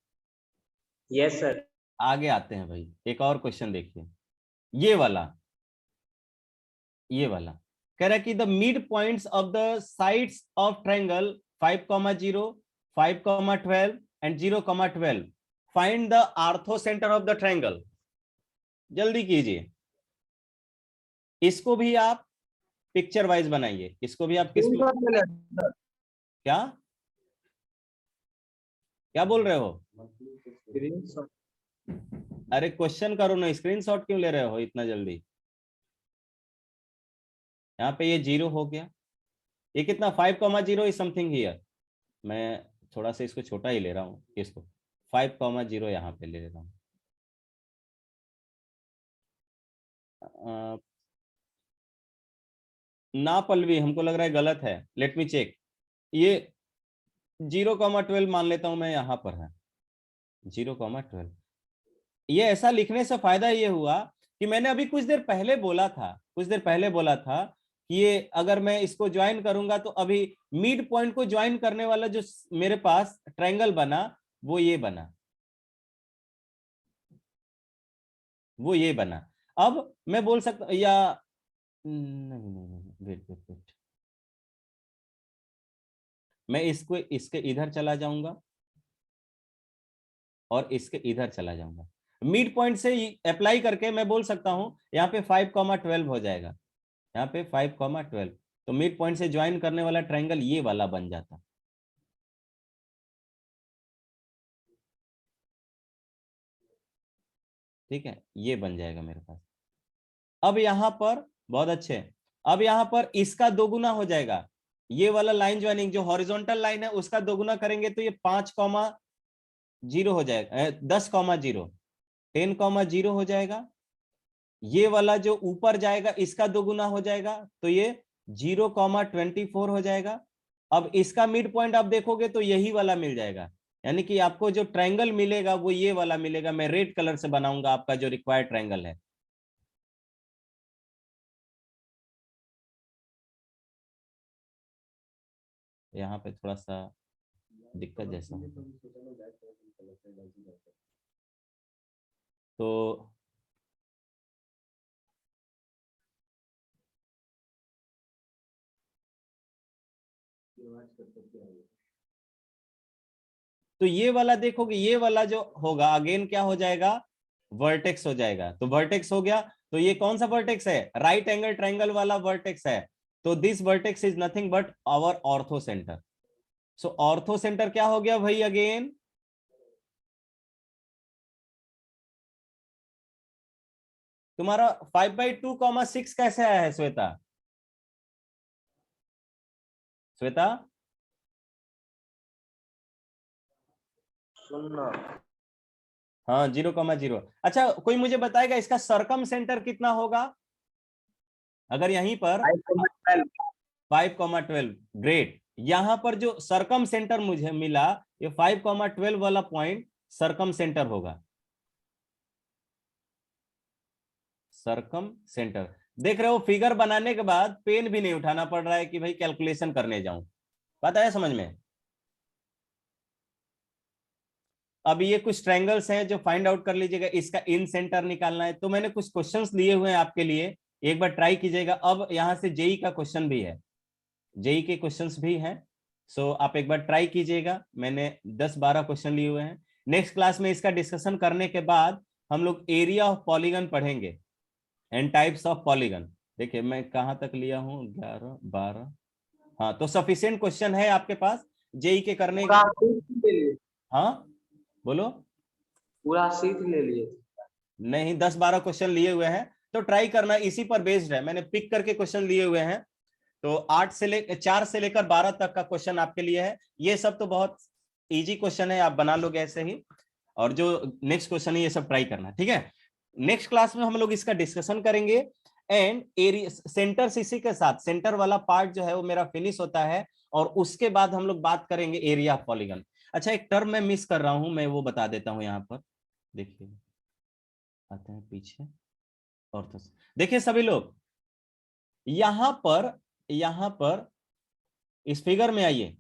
Yes sir. आगे आते हैं भाई, एक और क्वेश्चन देखिए। ये वाला कह रहा है कि the mid points of the sides of triangle 5,0, 5,12 and 0,12 find the ortho centre of the triangle. जल्दी कीजिए, इसको भी आप पिक्चर वाइज बनाइए, इसको भी आप किस क्या क्या बोल रहे हो? अरे क्वेश्चन करो ना, स्क्रीनशॉट क्यों ले रहे हो इतना जल्दी? यहाँ पे ये 0 हो गया, ये कितना 5,0 इज समथिंग हियर। मैं थोड़ा सा इसको छोटा ही ले रहा हूँ, इसको 5,0 यहाँ पे ले रहा हूँ। ना पल्लवी, हमको लग रहा है गलत है, लेट मी चेक। ये 0,12 मान लेता हूं मैं, यहाँ पर है 0,12। ये ऐसा लिखने से फायदा ये हुआ कि मैंने अभी कुछ देर पहले बोला था कि ये अगर मैं इसको ज्वाइन करूंगा तो अभी मिड पॉइंट को ज्वाइन करने वाला जो मेरे पास ट्रायंगल बना वो ये बना, अब मैं बोल सकता या नहीं, वेट, मैं इसके इधर चला जाऊंगा और इसके इधर चला जाऊंगा। मिड पॉइंट से अप्लाई करके मैं बोल सकता हूं यहाँ पे 5,12 हो जाएगा, यहाँ पे 5,12, तो मिड पॉइंट से ज्वाइन करने वाला ट्रायंगल ये वाला बन जाता। ठीक है, ये बन जाएगा मेरे पास। अब यहाँ पर बहुत अच्छे, अब यहाँ पर इसका दोगुना हो जाएगा, ये वाला लाइन ज्वाइनिंग जो हॉरिजॉन्टल लाइन है उसका दोगुना करेंगे तो ये 5,0 हो जाएगा, 10,0, 10,0 हो जाएगा। ये वाला जो ऊपर जाएगा इसका दोगुना हो जाएगा तो ये 0,24 हो जाएगा। अब इसका मिड पॉइंट आप देखोगे तो यही वाला मिल जाएगा, यानी कि आपको जो ट्रायंगल मिलेगा वो ये वाला मिलेगा। मैं रेड कलर से बनाऊंगा आपका जो रिक्वायर्ड ट्रायंगल है। यहाँ पे थोड़ा सा दिक्कत जैसा तो ये वाला देखोगे, ये वाला जो होगा अगेन क्या हो जाएगा, वर्टेक्स हो जाएगा। तो वर्टेक्स हो गया, तो ये कौन सा वर्टेक्स है, राइट एंगल ट्रायंगल वाला वर्टेक्स है। तो this vertex is nothing but our orthocentre. So orthocentre क्या हो गया भाई, अगेन तुम्हारा 5/2,6 कैसे आया है श्वेता? श्वेता सुनना, हाँ 0,0। अच्छा कोई मुझे बताएगा इसका सरकम सेंटर कितना होगा? अगर यहीं पर 5,12, ग्रेट। यहां पर जो सरकम सेंटर मुझे मिला ये 5,12 वाला पॉइंट सरकम सेंटर होगा। सरकम सेंटर देख रहे हो, फिगर बनाने के बाद पेन भी नहीं उठाना पड़ रहा है कि भाई कैलकुलेशन करने जाऊं। बात आया समझ में? अब ये कुछ ट्रायंगल्स हैं जो फाइंड आउट कर लीजिएगा, इसका इन सेंटर निकालना है। तो मैंने कुछ क्वेश्चंस लिए हुए हैं आपके लिए, एक बार ट्राई कीजिएगा। अब यहां से जेई का क्वेश्चन भी है, जेई के क्वेश्चंस भी हैं, सो आप एक बार ट्राई कीजिएगा। मैंने 10-12 क्वेश्चन लिए हुए हैं। नेक्स्ट क्लास में इसका डिस्कशन करने के बाद हम लोग एरिया ऑफ पॉलीगन पढ़ेंगे एंड टाइप्स ऑफ पॉलीगन। देखिए मैं कहां तक लिया हूं, 11, 12। हाँ तो सफिशिएंट क्वेश्चन है आपके पास जेई के करने का? हाँ बोलो, पूरा सीट ले लिए? नहीं 10-12 क्वेश्चन लिए हुए हैं, तो ट्राई करना, इसी पर बेस्ड है। मैंने पिक करके क्वेश्चन लिए हुए हैं, तो 4 से लेकर 12 तक का क्वेश्चन आपके लिए है। ये सब तो बहुत इजी क्वेश्चन है, आप बना लोगे ऐसे ही। और जो नेक्स्ट क्वेश्चन है ये सब ट्राई करना, ठीक है। नेक्स्ट क्लास में हम लोग इसका डिस्कशन करेंगे एंड एरिया सेंटर, इसी के साथ सेंटर वाला पार्ट जो है वो मेरा फिनिश होता है, और उसके बाद हम लोग बात करेंगे एरिया ऑफ पॉलीगन। अच्छा एक टर्म मैं मिस कर रहा हूं, मैं वो बता देता हूं। यहाँ पर देखिए, आते हैं पीछे और तो देखिए सभी लोग, यहां पर इस फिगर में आइए,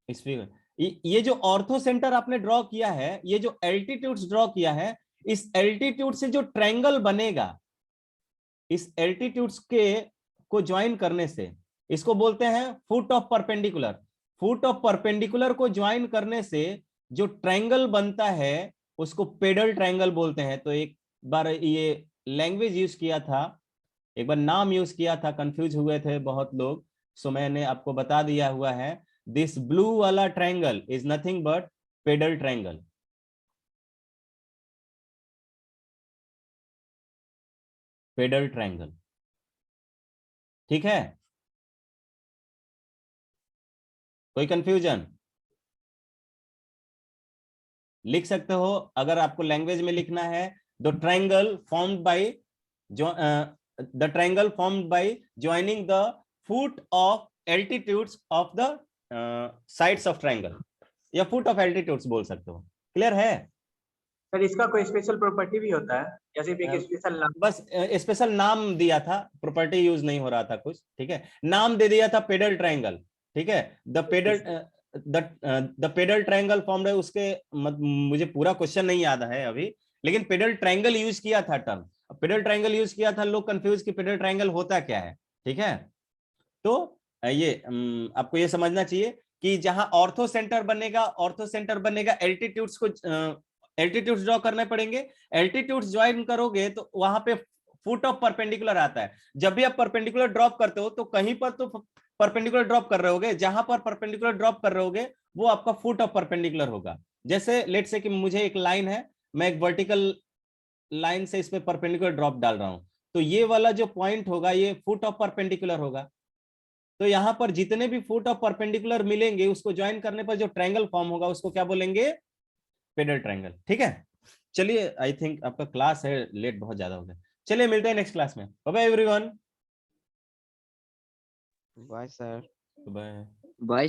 इस फिगर, ये जो ऑर्थो सेंटर आपने ड्रॉ किया है, ये जो एल्टीट्यूड्स ड्रॉ किया है, इस एल्टीट्यूड से जो ट्रायंगल बनेगा, इस एल्टीट्यूड्स के को ज्वाइन करने से, इसको बोलते हैं foot of perpendicular. Foot of perpendicular को ज्वाइन करने से जो ट्रायंगल बनता है उसको पेडल ट्रायंगल बोलते हैं। तो एक बार ये लैंग्वेज यूज किया था, एक बार नाम यूज किया था, कंफ्यूज हुए थे बहुत लोग, सो मैंने आपको बता दिया हुआ है। दिस ब्लू वाला triangle is nothing but pedal triangle. Pedal triangle, ठीक है? कोई कंफ्यूजन? लिख सकते हो अगर आपको लैंग्वेज में लिखना है। The triangle formed by the triangle formed by joining the foot of altitudes of the sides of triangle, या फुट ऑफ एल्टीट्यूड्स बोल सकते हो। क्लियर है? सर इसका कोई स्पेशल प्रॉपर्टी भी होता है या सिर्फ एक स्पेशल नाम? बस स्पेशल नाम दिया था, प्रॉपर्टी यूज नहीं हो रहा था कुछ, ठीक है? नाम दे दिया था पेडल ट्रायंगल, ठीक है? द पेडल ट्रायंगल फॉर्म्ड है, उसके मुझे पूरा क्वेश्चन नहीं याद है अभी, लेकिन पेडल ट्रायंगल यूज किया था टर्म। पेडल ट्रायंगल यूज किया था, लोग कंफ्यूज कि पेडल ट्रायंगल होता क्या है, ठीक है? तो ये आपको ये समझना चाहिए कि जहां ऑर्थो सेंटर बनेगा, एल्टीट्यूड्स को एल्टीट्यूड्स ड्रॉ करने पड़ेंगे। एल्टीट्यूड्स ज्वाइन करोगे तो वहां पे फुट ऑफ परपेंडिकुलर आता है। जब भी आप परपेंडिकुलर ड्रॉप करते हो तो कहीं पर तो परपेंडिकुलर ड्रॉप कर रहे होगे, जहां पर परपेंडिकुलर ड्रॉप कर रहे होगे वो आपका फुट ऑफ परपेंडिकुलर होगा। जैसे लेट्स से कि मुझे एक लाइन है, मैं एक वर्टिकल लाइन से इस पे परपेंडिकुलर ड्रॉप डाल रहा हूं, तो ये वाला जो पॉइंट होगा ये फुट ऑफ परपेंडिकुलर होगा। तो यहां पर जितने भी फुट ऑफ परपेंडिकुलर मिलेंगे उसको ज्वाइन करने पर जो ट्रायंगल फॉर्म होगा उसको क्या बोलेंगे? पेडल ट्रायंगल, ठीक है? चलिए, आई थिंक आपका क्लास है, लेट बहुत ज्यादा हो गया। चलिए मिलते हैं नेक्स्ट क्लास में। Bye bye everyone. Bye sir. Bye. Bye